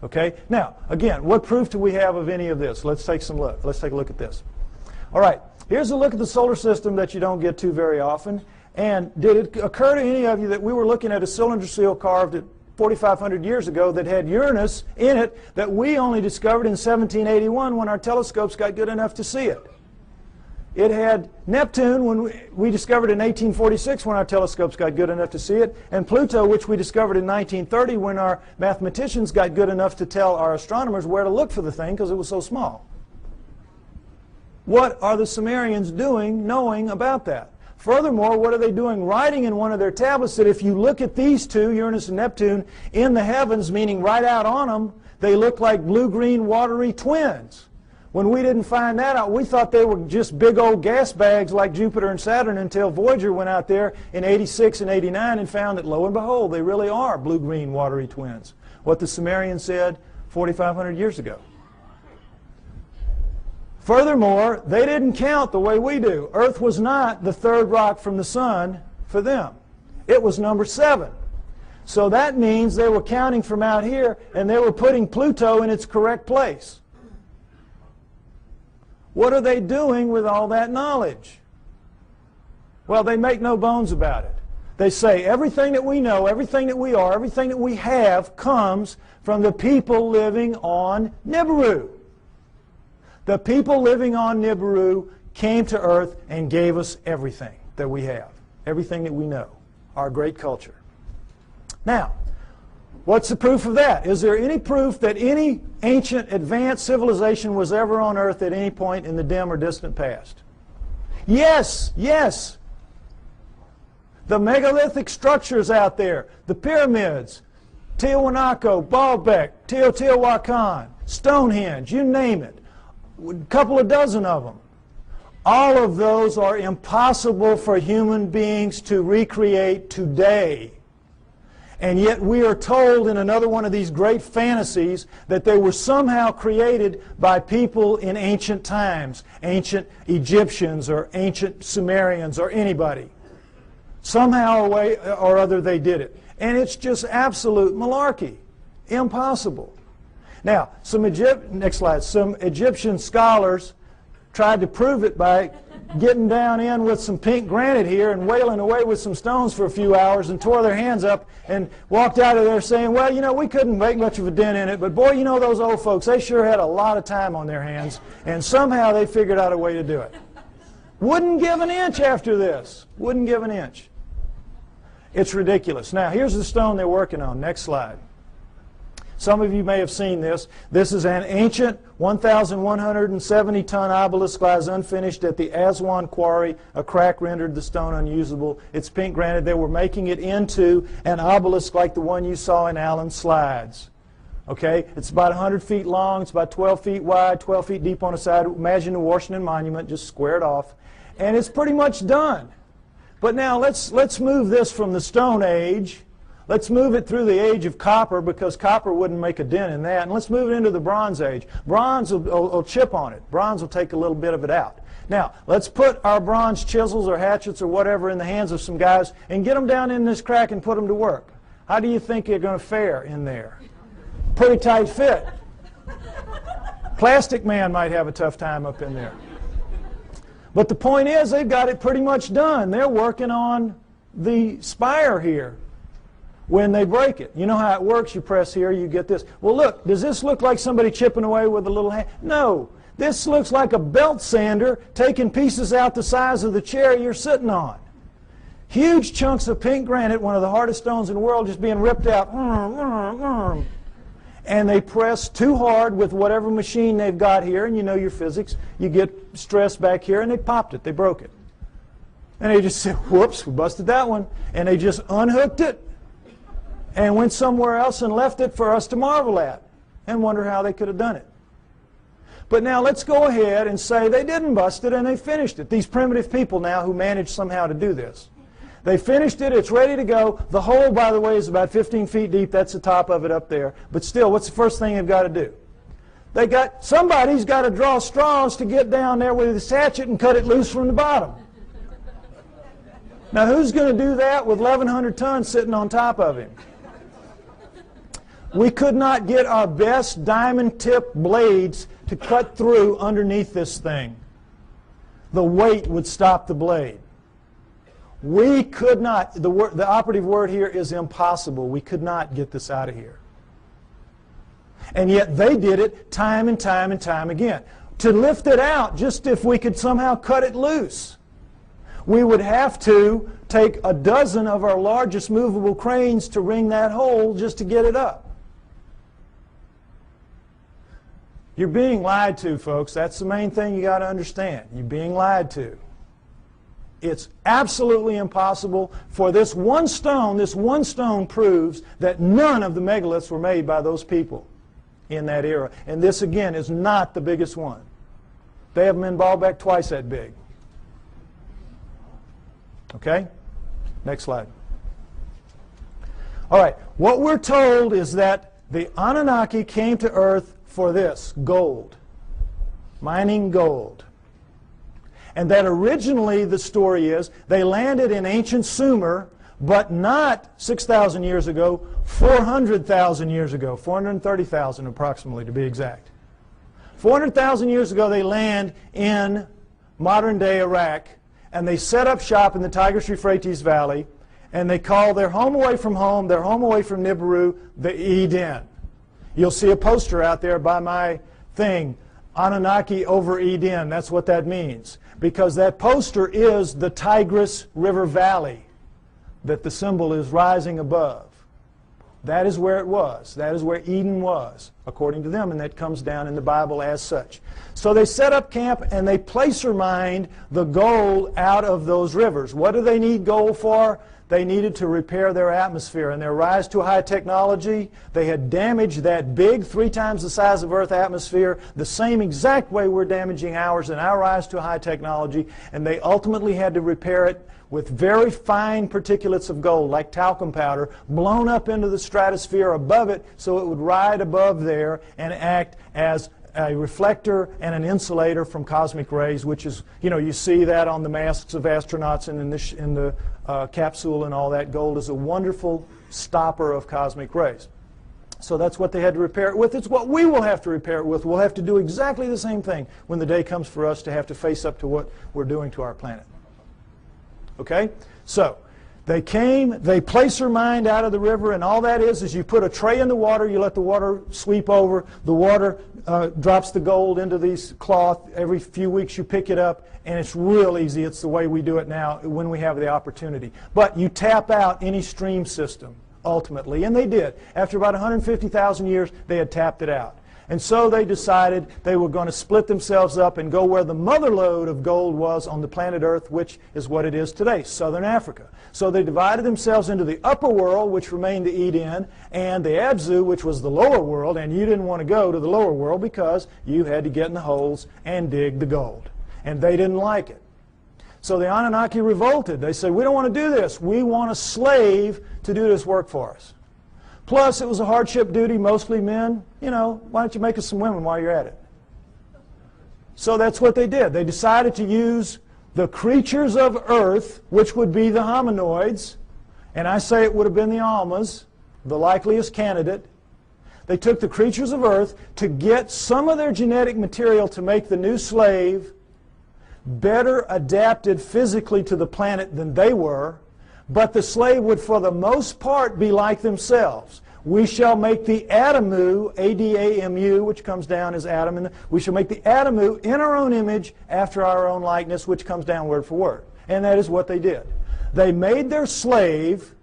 Okay? Now, again, what proof do we have of any of this? Let's take a look at this. All right. Here's a look at the solar system that you don't get to very often. And did it occur to any of you that we were looking at a cylinder seal carved at 4,500 years ago that had Uranus in it that we only discovered in 1781 when our telescopes got good enough to see it? It had Neptune when we discovered in 1846 when our telescopes got good enough to see it, and Pluto, which we discovered in 1930 when our mathematicians got good enough to tell our astronomers where to look for the thing because it was so small. What are the Sumerians doing knowing about that? Furthermore, what are they doing writing in one of their tablets that if you look at these two, Uranus and Neptune, in the heavens, meaning right out on them, they look like blue-green watery twins? When we didn't find that out, we thought they were just big old gas bags like Jupiter and Saturn until Voyager went out there in 86 and 89 and found that, lo and behold, they really are blue-green watery twins. What the Sumerians said 4,500 years ago. Furthermore, they didn't count the way we do. Earth was not the third rock from the sun for them. It was number 7. So that means they were counting from out here, and they were putting Pluto in its correct place. What are they doing with all that knowledge? Well, they make no bones about it. They say everything that we know, everything that we are, everything that we have comes from the people living on Nibiru. The people living on Nibiru came to Earth and gave us everything that we have, everything that we know, our great culture. Now, what's the proof of that? Is there any proof that any ancient advanced civilization was ever on Earth at any point in the dim or distant past? Yes, yes. The megalithic structures out there, the pyramids, Tiwanaku, Baalbek, Teotihuacan, Stonehenge, you name it. A couple of dozen of them. All of those are impossible for human beings to recreate today. And yet we are told in another one of these great fantasies that they were somehow created by people in ancient times, ancient Egyptians or ancient Sumerians or anybody. Somehow or other they did it. And it's just absolute malarkey. Impossible. Now, next slide. Some Egyptian scholars tried to prove it by getting down in with some pink granite here and wailing away with some stones for a few hours and tore their hands up and walked out of there saying, well, you know, we couldn't make much of a dent in it, but boy, you know, those old folks, they sure had a lot of time on their hands, and somehow they figured out a way to do it. Wouldn't give an inch after this. Wouldn't give an inch. It's ridiculous. Now, here's the stone they're working on. Next slide. Some of you may have seen this. This is an ancient 1,170-ton obelisk lies unfinished at the Aswan Quarry. A crack rendered the stone unusable. It's pink granite. They were making it into an obelisk like the one you saw in Alan's slides. Okay? It's about 100 feet long. It's about 12 feet wide, 12 feet deep on the side. Imagine the Washington Monument just squared off. And it's pretty much done. But now let's move this from the Stone Age. Let's move it through the age of copper, because copper wouldn't make a dent in that. And let's move it into the Bronze Age. Bronze will chip on it. Bronze will take a little bit of it out. Now, let's put our bronze chisels or hatchets or whatever in the hands of some guys and get them down in this crack and put them to work. How do you think you're going to fare in there? Pretty tight fit. Plastic Man might have a tough time up in there. But the point is, they've got it pretty much done. They're working on the spire here. When they break it, you know how it works. You press here, you get this. Well, look, does this look like somebody chipping away with a little hand? No. This looks like a belt sander taking pieces out the size of the chair you're sitting on. Huge chunks of pink granite, one of the hardest stones in the world, just being ripped out. And they press too hard with whatever machine they've got here, and you know your physics. You get stress back here, and they popped it. They broke it. And they just said, whoops, we busted that one. And they just unhooked it and went somewhere else and left it for us to marvel at and wonder how they could have done it. But now let's go ahead and say they didn't bust it and they finished it. These primitive people now who managed somehow to do this. They finished it, it's ready to go. The hole, by the way, is about 15 feet deep. That's the top of it up there. But still, what's the first thing they've got to do? Somebody's got to draw straws to get down there with his hatchet and cut it loose from the bottom. Now who's going to do that with 1,100 tons sitting on top of him? We could not get our best diamond-tipped blades to cut through underneath this thing. The weight would stop the blade. We could not, the operative word here is impossible. We could not get this out of here. And yet they did it time and time and time again. To lift it out, just if we could somehow cut it loose, we would have to take a dozen of our largest movable cranes to wring that hole just to get it up. You're being lied to, folks. That's the main thing you got to understand. You're being lied to. It's absolutely impossible for this one stone proves that none of the megaliths were made by those people in that era. And this, again, is not the biggest one. They have them in Baalbek twice that big. Okay? Next slide. All right. What we're told is that the Anunnaki came to Earth for this, gold. mining gold. And that originally the story is they landed in ancient Sumer, but not 6,000 years ago, 400,000 years ago, 430,000 approximately to be exact. 400,000 years ago they land in modern-day Iraq, and they set up shop in the Tigris-Euphrates Valley, and they call their home away from home, their home away from Nibiru, the Eden. You'll see a poster out there by my thing, Anunnaki over Eden. That's what that means. Because that poster is the Tigris River Valley that the symbol is rising above. That is where it was. That is where Eden was, according to them, and that comes down in the Bible as such. So they set up camp and they placer mined the gold out of those rivers. What do they need gold for? They needed to repair their atmosphere. And their rise to high technology, they had damaged that big, 3 times the size of Earth atmosphere, the same exact way we're damaging ours in our rise to high technology. And they ultimately had to repair it with very fine particulates of gold, like talcum powder, blown up into the stratosphere above it so it would ride above there and act as a reflector and an insulator from cosmic rays, which is, you see that on the masks of astronauts and in the capsule and all that. Gold is a wonderful stopper of cosmic rays. So that's what they had to repair it with. It's what we will have to repair it with. We'll have to do exactly the same thing when the day comes for us to have to face up to what we're doing to our planet. Okay? So they came, they placer mined out of the river, and all that is you put a tray in the water, you let the water sweep over, the water drops the gold into these cloth. Every few weeks you pick it up, and it's real easy. It's the way we do it now when we have the opportunity. But you tap out any stream system, ultimately, and they did. After about 150,000 years, they had tapped it out. And so they decided they were going to split themselves up and go where the mother lode of gold was on the planet Earth, which is what it is today, southern Africa. So they divided themselves into the upper world, which remained the Eden, and the Abzu, which was the lower world, and you didn't want to go to the lower world because you had to get in the holes and dig the gold. And they didn't like it. So the Anunnaki revolted. They said, we don't want to do this. We want a slave to do this work for us. Plus, it was a hardship duty, mostly men. Why don't you make us some women while you're at it? So that's what they did. They decided to use the creatures of Earth, which would be the hominoids, and I say it would have been the Almas, the likeliest candidate. They took the creatures of Earth to get some of their genetic material to make the new slave better adapted physically to the planet than they were, but the slave would for the most part be like themselves. We shall make the Adamu, A-D-A-M-U, which comes down as Adam, and we shall make the Adamu in our own image after our own likeness, which comes down word for word. And that is what they did. They made their slave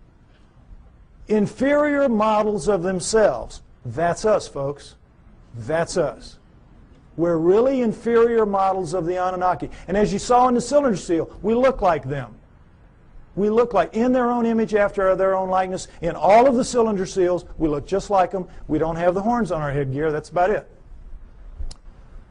inferior models of themselves. That's us, folks. That's us. We're really inferior models of the Anunnaki. And as you saw in the cylinder seal, we look like them. We look like, in their own image after their own likeness. In all of the cylinder seals, we look just like them. We don't have the horns on our headgear. That's about it.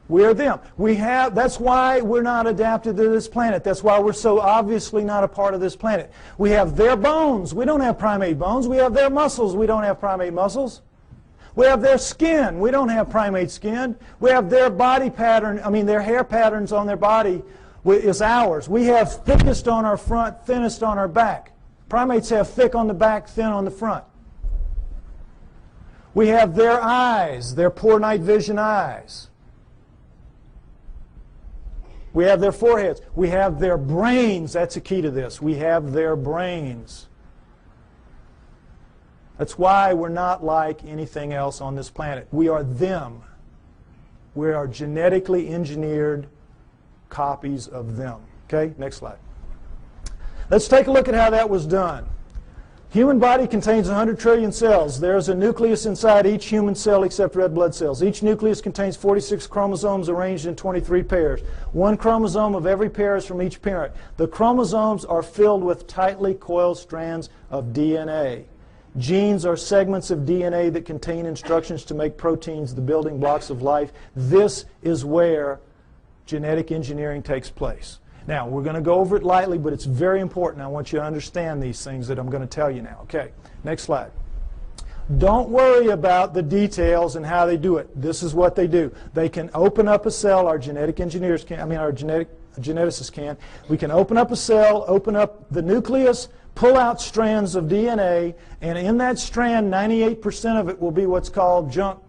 We're them. That's why we're not adapted to this planet. That's why we're so obviously not a part of this planet. We have their bones. We don't have primate bones. We have their muscles. We don't have primate muscles. We have their skin. We don't have primate skin. We have their body pattern, their hair patterns on their body is ours. We have thickest on our front, thinnest on our back. Primates have thick on the back, thin on the front. We have their eyes, their poor night vision eyes. We have their foreheads. We have their brains. That's a key to this. We have their brains. That's why we're not like anything else on this planet. We are them. We are genetically engineered copies of them. Okay, next slide. Let's take a look at how that was done. Human body contains 100 trillion cells. There's a nucleus inside each human cell except red blood cells. Each nucleus contains 46 chromosomes arranged in 23 pairs. One chromosome of every pair is from each parent. The chromosomes are filled with tightly coiled strands of DNA. Genes are segments of DNA that contain instructions to make proteins, the building blocks of life. This is where genetic engineering takes place. Now, we're going to go over it lightly, but it's very important. I want you to understand these things that I'm going to tell you now. Okay, next slide. Don't worry about the details and how they do it. This is what they do. They can open up a cell, our genetic engineers can, our geneticists can. We can open up a cell, open up the nucleus, pull out strands of DNA, and in that strand, 98% of it will be what's called junk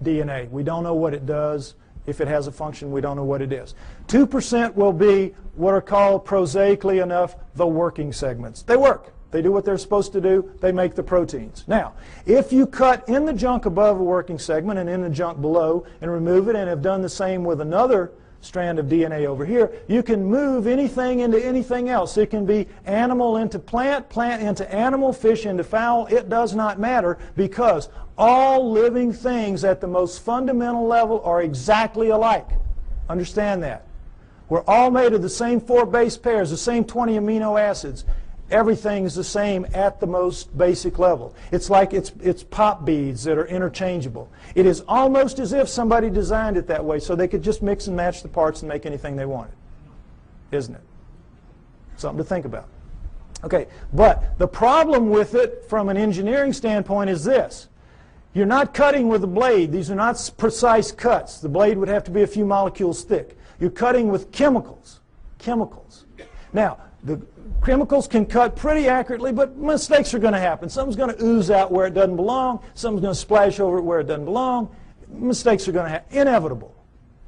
DNA. We don't know what it does. If it has a function, we don't know what it is. 2% will be what are called, prosaically enough, the working segments. They work. They do what they're supposed to do. They make the proteins. Now, if you cut in the junk above a working segment and in the junk below and remove it and have done the same with another strand of DNA over here, you can move anything into anything else. It can be animal into plant, plant into animal, fish into fowl. It does not matter, because all living things at the most fundamental level are exactly alike. Understand that. We're all made of the same 4 base pairs, the same 20 amino acids. Everything is the same at the most basic level. It's like it's pop beads that are interchangeable. It is almost as if somebody designed it that way so they could just mix and match the parts and make anything they wanted. Isn't it? Something to think about. Okay, but the problem with it from an engineering standpoint is this. You're not cutting with a blade. These are not precise cuts. The blade would have to be a few molecules thick. You're cutting with chemicals. Chemicals. Now, the chemicals can cut pretty accurately, but mistakes are going to happen. Something's going to ooze out where it doesn't belong. Something's going to splash over it where it doesn't belong. Mistakes are going to happen. Inevitable.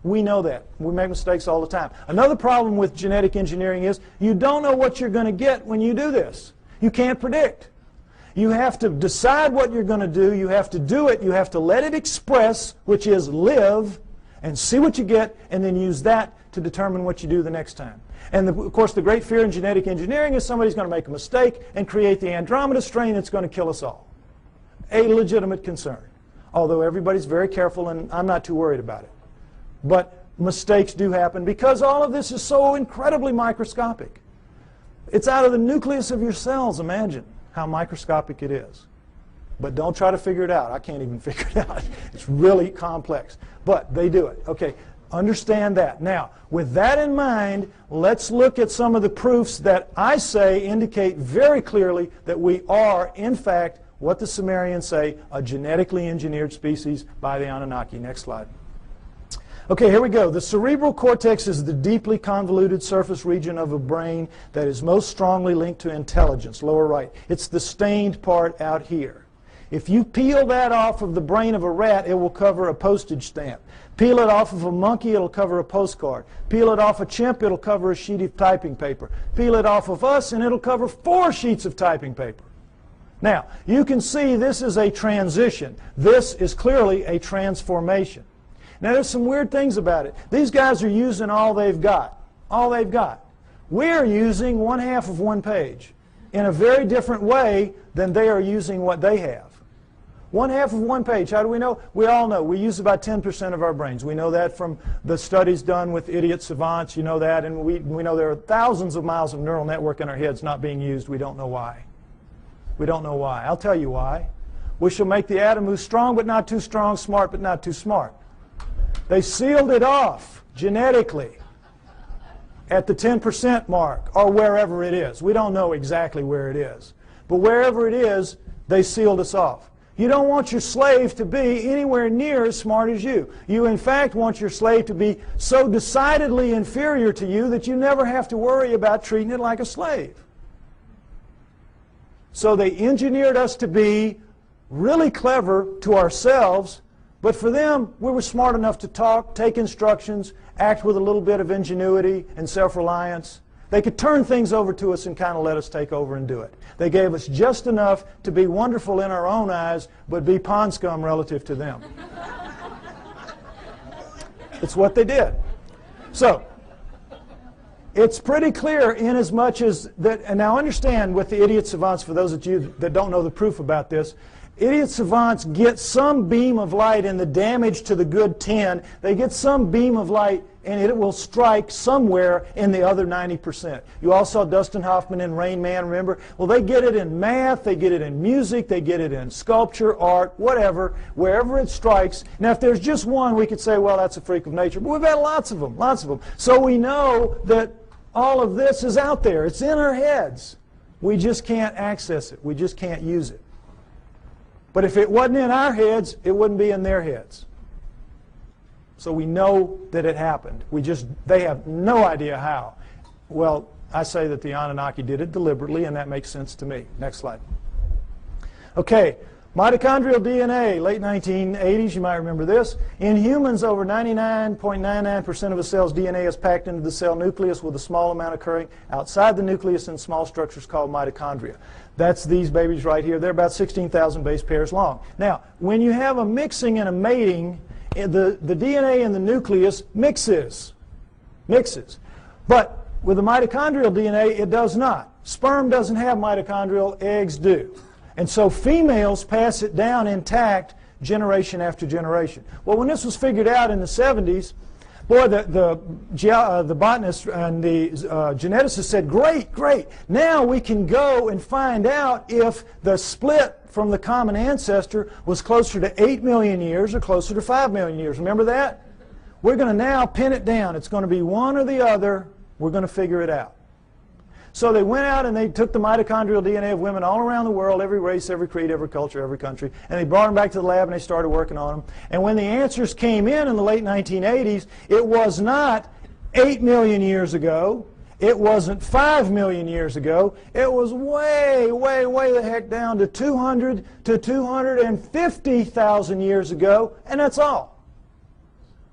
We know that. We make mistakes all the time. Another problem with genetic engineering is you don't know what you're going to get when you do this. You can't predict. You have to decide what you're going to do. You have to do it. You have to let it express, which is live, and see what you get, and then use that to determine what you do the next time. And of course, the great fear in genetic engineering is somebody's going to make a mistake and create the Andromeda strain that's going to kill us all. A legitimate concern. Although everybody's very careful, and I'm not too worried about it. But mistakes do happen because all of this is so incredibly microscopic. It's out of the nucleus of your cells, imagine how microscopic it is. But don't try to figure it out. I can't even figure it out. It's really complex. But they do it. Okay, understand that. Now, with that in mind, let's look at some of the proofs that I say indicate very clearly that we are, in fact, what the Sumerians say, a genetically engineered species by the Anunnaki. Next slide. Okay, here we go. The cerebral cortex is the deeply convoluted surface region of a brain that is most strongly linked to intelligence, lower right. It's the stained part out here. If you peel that off of the brain of a rat, it will cover a postage stamp. Peel it off of a monkey, it'll cover a postcard. Peel it off a chimp, it'll cover a sheet of typing paper. Peel it off of us, and it'll cover 4 sheets of typing paper. Now, you can see this is a transition. This is clearly a transformation. Now, there's some weird things about it. These guys are using all they've got. All they've got. We're using 1/2 of 1 page in a very different way than they are using what they have. 1/2 of 1 page. How do we know? We all know. We use about 10% of our brains. We know that from the studies done with idiot savants. You know that. And we know there are thousands of miles of neural network in our heads not being used. We don't know why. We don't know why. I'll tell you why. We shall make the atom who's strong but not too strong, smart but not too smart. They sealed it off genetically at the 10% mark, or wherever it is. We don't know exactly where it is. But wherever it is, they sealed us off. You don't want your slave to be anywhere near as smart as you. You, in fact, want your slave to be so decidedly inferior to you that you never have to worry about treating it like a slave. So they engineered us to be really clever to ourselves, but for them, we were smart enough to talk, take instructions, act with a little bit of ingenuity and self-reliance. They could turn things over to us and kind of let us take over and do it. They gave us just enough to be wonderful in our own eyes, but be pond scum relative to them. It's what they did. So, it's pretty clear in as much as that, and now understand with the idiot savants, for those of you that don't know the proof about this, idiot savants get some beam of light in the damage to the good 10. They get some beam of light and it will strike somewhere in the other 90%. You all saw Dustin Hoffman in Rain Man, remember? Well, they get it in math, they get it in music, they get it in sculpture, art, whatever, wherever it strikes. Now, if there's just one, we could say, well, that's a freak of nature. But we've had lots of them, lots of them. So we know that all of this is out there. It's in our heads. We just can't access it. We just can't use it. But if it wasn't in our heads, it wouldn't be in their heads. So we know that it happened. They have no idea how. Well, I say that the Anunnaki did it deliberately, and that makes sense to me. Next slide. Okay, mitochondrial DNA, late 1980s, you might remember this. In humans, over 99.99% of a cell's DNA is packed into the cell nucleus, with a small amount occurring outside the nucleus in small structures called mitochondria. That's these babies right here. They're about 16,000 base pairs long. Now, when you have a mixing and a mating, the DNA in the nucleus mixes. But with the mitochondrial DNA, it does not. Sperm doesn't have mitochondrial, eggs do. And so females pass it down intact generation after generation. Well, when this was figured out in the 70s, boy, the botanists and the geneticists said, great, now we can go and find out if the split from the common ancestor was closer to 8 million years or closer to 5 million years. Remember that? We're going to now pin it down. It's going to be one or the other. We're going to figure it out. So they went out and they took the mitochondrial DNA of women all around the world, every race, every creed, every culture, every country, and they brought them back to the lab and they started working on them. And when the answers came in the late 1980s, it was not 8 million years ago. It wasn't 5 million years ago. It was way the heck down to 200 to 250,000 years ago, and that's all.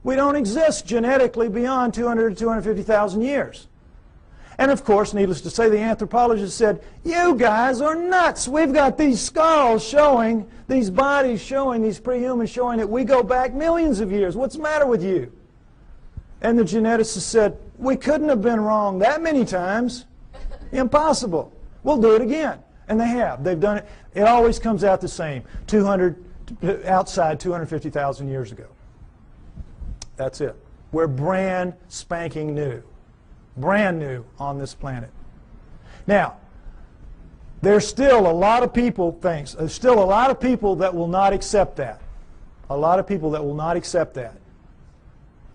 We don't exist genetically beyond 200 to 250,000 years. And of course, needless to say, the anthropologists said, you guys are nuts. We've got these skulls showing, these bodies showing, these prehumans showing that we go back millions of years. What's the matter with you? And the geneticists said, we couldn't have been wrong that many times. Impossible. We'll do it again. And they have. They've done it. It always comes out the same. Outside 250,000 years ago. That's it. We're brand spanking new. Brand new on this planet. Now, there's still a lot of people, there's still a lot of people that will not accept that. A lot of people that will not accept that.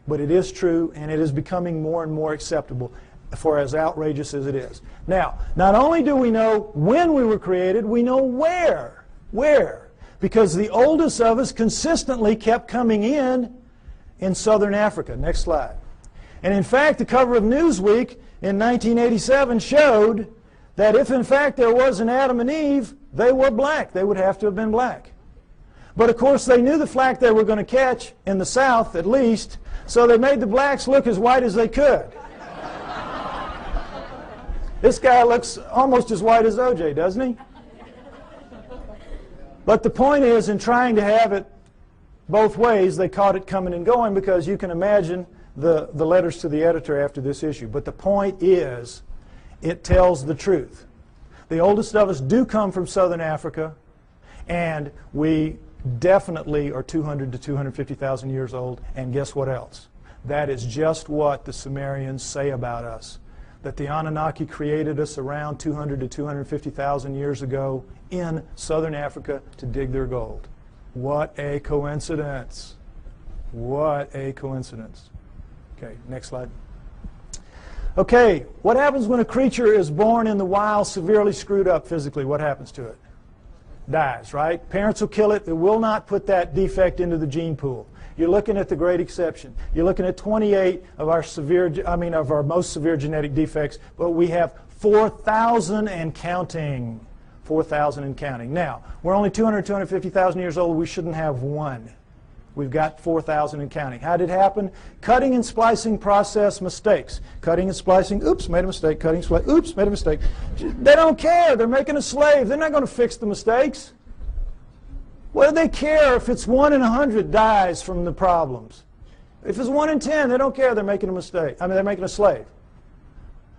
But it is true, and it is becoming more and more acceptable, for as outrageous as it is. Now, not only do we know when we were created, we know where. Where? Because the oldest of us consistently kept coming in Southern Africa. Next slide. And in fact, the cover of Newsweek in 1987 showed that if in fact there was an Adam and Eve, they were black. They would have to have been black. But of course they knew the flack they were going to catch, in the South at least, so they made the blacks look as white as they could. This guy looks almost as white as OJ, doesn't he? But the point is, in trying to have it both ways, they caught it coming and going, because you can imagine the letters to the editor after this issue. But the point is, it tells the truth. The oldest of us do come from Southern Africa, and we definitely are 200 to 250,000 years old. And guess what else? That is just what the Sumerians say about us. That the Anunnaki created us around 200 to 250,000 years ago in Southern Africa to dig their gold. What a coincidence. What a coincidence. Okay, next slide. Okay, what happens when a creature is born in the wild severely screwed up physically? What happens to it? Dies, right? Parents will kill it. It will not put that defect into the gene pool. You're looking at the great exception. You're looking at 28 of our most severe genetic defects, but we have 4,000 and counting. 4,000 and counting. Now, we're only 200, 250,000 years old. We shouldn't have one. We've got 4,000 and counting. How did it happen? Cutting and splicing process mistakes. Cutting and splicing, oops, made a mistake. Cutting, splicing, oops, made a mistake. They don't care. They're making a slave. They're not going to fix the mistakes. What do they care if it's 1 in 100 dies from the problems? If it's 1 in 10, they don't care. They're making a mistake. They're making a slave.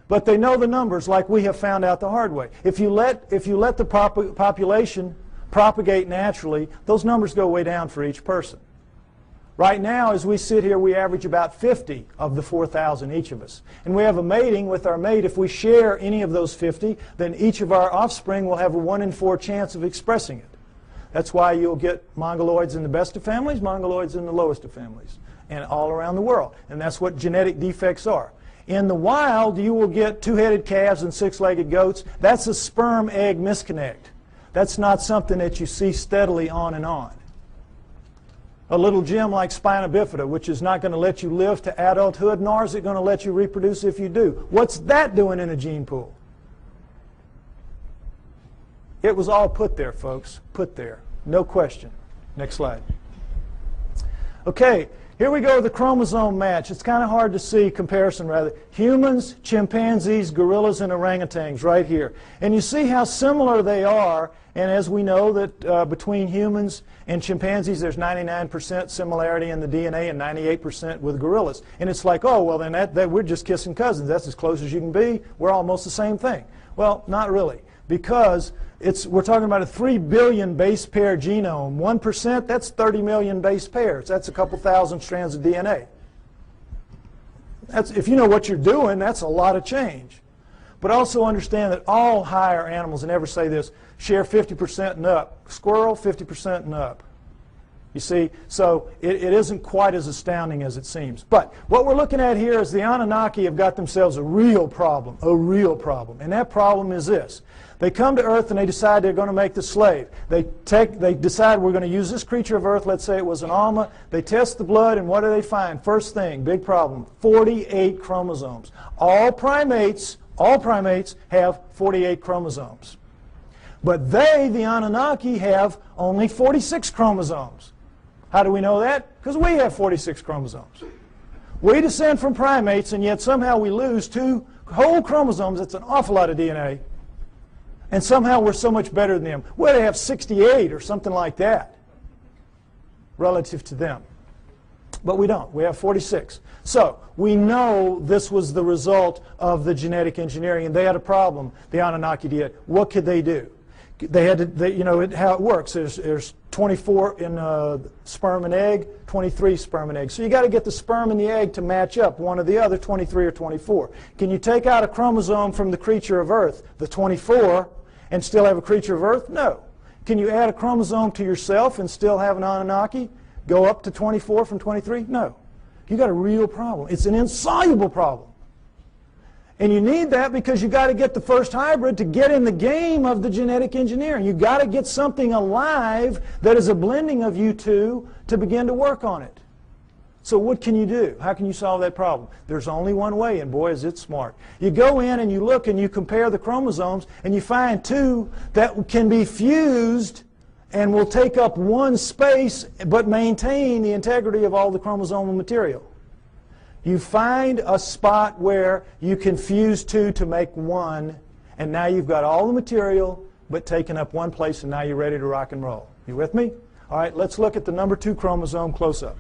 But they know the numbers, like we have found out the hard way. If you let the population propagate naturally, those numbers go way down for each person. Right now, as we sit here, we average about 50 of the 4,000 each of us. And we have a mating with our mate. If we share any of those 50, then each of our offspring will have a 1 in 4 chance of expressing it. That's why you'll get mongoloids in the best of families, mongoloids in the lowest of families, and all around the world. And that's what genetic defects are. In the wild, you will get 2-headed calves and 6-legged goats. That's a sperm-egg misconnect. That's not something that you see steadily on and on. A little gem like spina bifida, which is not going to let you live to adulthood, nor is it going to let you reproduce if you do. What's that doing in a gene pool? It was all put there, folks. Put there. No question. Next slide. Okay, here we go with the chromosome match. It's kind of hard to see, comparison rather. Humans, chimpanzees, gorillas, and orangutans right here. And you see how similar they are. And as we know that between humans and chimpanzees, there's 99% similarity in the DNA and 98% with gorillas. And it's like, oh, well, then that we're just kissing cousins. That's as close as you can be. We're almost the same thing. Well, not really. Because we're talking about a 3 billion base pair genome. 1%, that's 30 million base pairs. That's a couple thousand strands of DNA. If you know what you're doing, that's a lot of change. But also understand that all higher animals, and never say this, share 50% and up. Squirrel, 50% and up. You see, so it isn't quite as astounding as it seems. But what we're looking at here is the Anunnaki have got themselves a real problem. And that problem is this. They come to Earth and they decide they're going to make the slave. They decide we're going to use this creature of Earth, let's say it was an Alma. They test the blood, and what do they find? First thing, big problem, 48 chromosomes. All primates have 48 chromosomes. But they, the Anunnaki, have only 46 chromosomes. How do we know that? Because we have 46 chromosomes. We descend from primates, and yet somehow we lose 2 whole chromosomes. That's an awful lot of DNA. And somehow we're so much better than them. Well, they have 68 or something like that relative to them. But we don't. We have 46. So we know this was the result of the genetic engineering, and they had a problem, the Anunnaki did. What could they do? They had to, you know, how it works. There's 24 in sperm and egg, 23 sperm and egg. So you got to get the sperm and the egg to match up, one or the other, 23 or 24. Can you take out a chromosome from the creature of Earth, the 24, and still have a creature of Earth? No. Can you add a chromosome to yourself and still have an Anunnaki? Go up to 24 from 23? No. You got a real problem. It's an insoluble problem. And you need that because you got to get the first hybrid to get in the game of the genetic engineering. You got to get something alive that is a blending of you two to begin to work on it. So what can you do? How can you solve that problem? There's only one way, and boy is it smart. You go in and you look and you compare the chromosomes and you find 2 that can be fused and will take up one space but maintain the integrity of all the chromosomal material. You find a spot where you can fuse 2 to make 1, and now you've got all the material but taken up one place, and now you're ready to rock and roll. You with me? All right, let's look at the number 2 chromosome close up.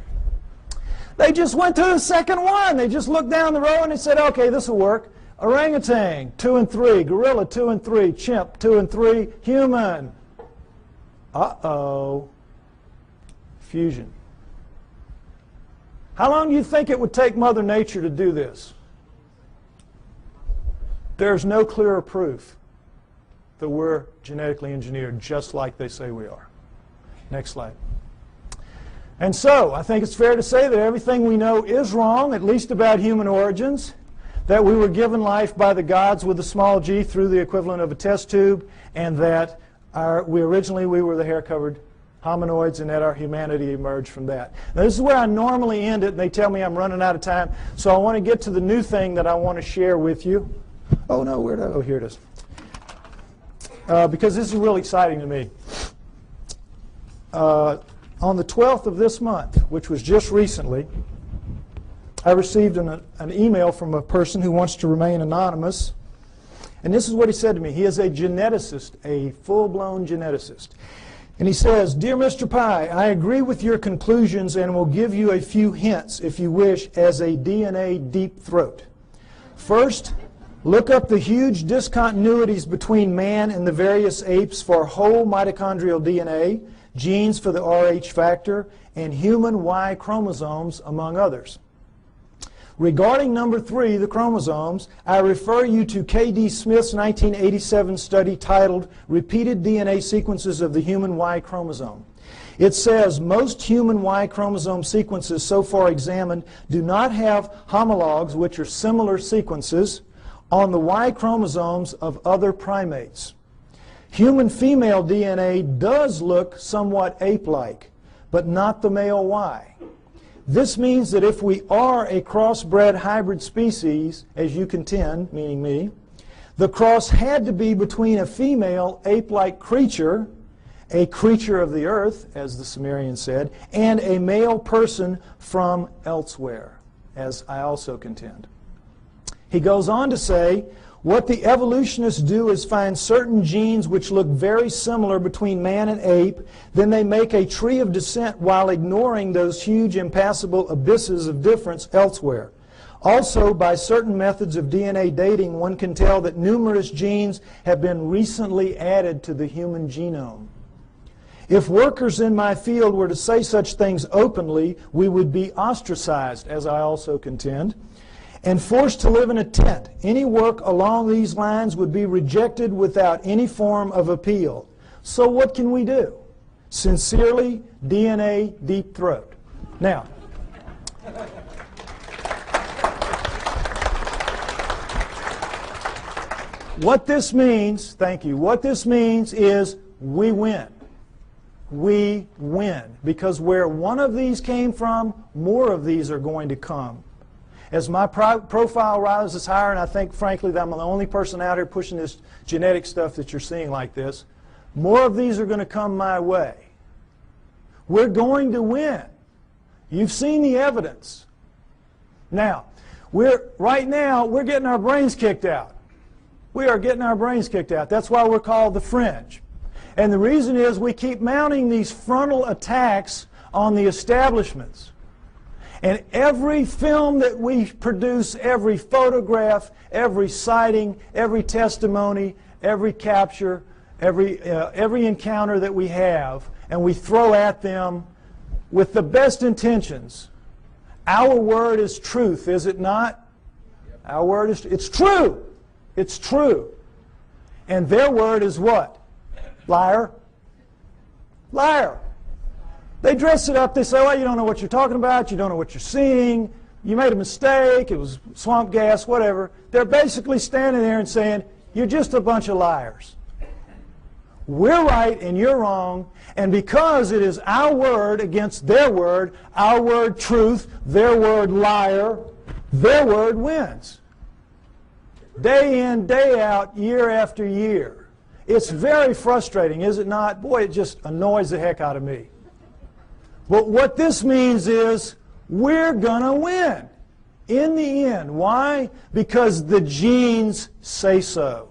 They just went to the second one. They just looked down the row and they said, okay, this will work. Orangutan, 2 and 3. Gorilla, 2 and 3. Chimp, 2 and 3. Human. Uh-oh. Fusion. How long do you think it would take Mother Nature to do this? There's no clearer proof that we're genetically engineered just like they say we are. Next slide. And so, I think it's fair to say that everything we know is wrong, at least about human origins, that we were given life by the gods with a small g through the equivalent of a test tube, and that we were the hair-covered hominoids, and that our humanity emerged from that. Now, this is where I normally end it, and they tell me I'm running out of time, so I want to get to the new thing that I want to share with you. Oh, no, oh, here it is. Because this is really exciting to me. On the 12th of this month, which was just recently, I received an email from a person who wants to remain anonymous. And this is what he said to me. He is a geneticist, a full-blown geneticist. And he says, Dear Mr. Pi, I agree with your conclusions and will give you a few hints, if you wish, as a DNA deep throat. First, look up the huge discontinuities between man and the various apes for whole mitochondrial DNA, genes for the Rh factor, and human Y chromosomes, among others. Regarding number 3, the chromosomes, I refer you to K.D. Smith's 1987 study titled Repeated DNA Sequences of the Human Y Chromosome. It says most human Y chromosome sequences so far examined do not have homologs, which are similar sequences, on the Y chromosomes of other primates. Human female DNA does look somewhat ape-like, but not the male Y. This means that if we are a crossbred hybrid species, as you contend, meaning me, the cross had to be between a female ape-like creature, a creature of the earth, as the Sumerians said, and a male person from elsewhere, as I also contend. He goes on to say, what the evolutionists do is find certain genes which look very similar between man and ape, then they make a tree of descent while ignoring those huge impassable abysses of difference elsewhere. Also, by certain methods of DNA dating, one can tell that numerous genes have been recently added to the human genome. If workers in my field were to say such things openly, we would be ostracized, as I also contend, and forced to live in a tent. Any work along these lines would be rejected without any form of appeal. So what can we do? Sincerely, DNA Deep Throat. Now, what this means, thank you, what this means is we win. We win. Because where one of these came from, more of these are going to come. As my profile rises higher, and I think, frankly, that I'm the only person out here pushing this genetic stuff that you're seeing like this, more of these are going to come my way. We're going to win. You've seen the evidence. Now, right now, we're getting our brains kicked out. We are getting our brains kicked out. That's why we're called the fringe. And the reason is we keep mounting these frontal attacks on the establishments. And every film that we produce, every photograph, every sighting, every testimony, every capture, every encounter that we have, and we throw at them with the best intentions. Our word is truth, is it not? Our word is, it's true. It's true. And their word is what? Liar. Liar. They dress it up. They say, well, you don't know what you're talking about. You don't know what you're seeing. You made a mistake. It was swamp gas, whatever. They're basically standing there and saying, you're just a bunch of liars. We're right and you're wrong. And because it is our word against their word, our word truth, their word liar, their word wins. Day in, day out, year after year. It's very frustrating, is it not? Boy, it just annoys the heck out of me. But what this means is we're going to win in the end. Why? Because the genes say so.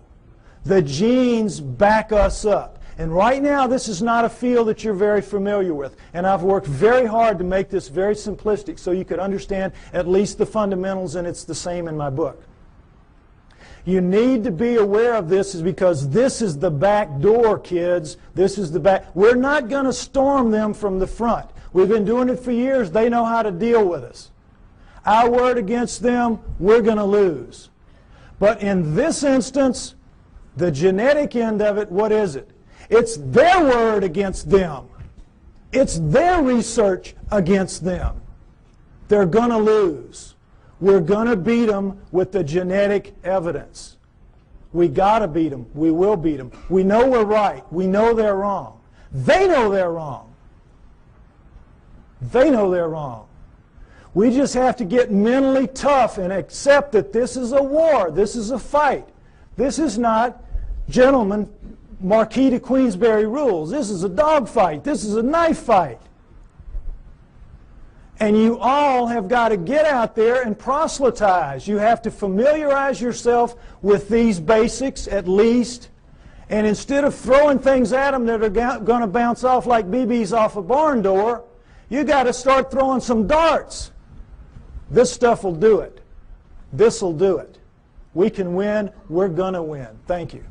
The genes back us up. And right now, this is not a field that you're very familiar with. And I've worked very hard to make this very simplistic so you could understand at least the fundamentals, and it's the same in my book. You need to be aware of this is because this is the back door, kids. This is the back. We're not going to storm them from the front. We've been doing it for years. They know how to deal with us. Our word against them, we're going to lose. But in this instance, the genetic end of it, what is it? It's their word against them. It's their research against them. They're going to lose. We're going to beat them with the genetic evidence. We got to beat them. We will beat them. We know we're right. We know they're wrong. They know they're wrong. They know they're wrong. We just have to get mentally tough and accept that this is a war. This is a fight. This is not, gentlemen, Marquis de Queensberry rules. This is a dog fight. This is a knife fight. And you all have got to get out there and proselytize. You have to familiarize yourself with these basics at least. And instead of throwing things at them that are going to bounce off like BBs off a barn door, you got to start throwing some darts. This stuff will do it. This will do it. We can win. We're going to win. Thank you.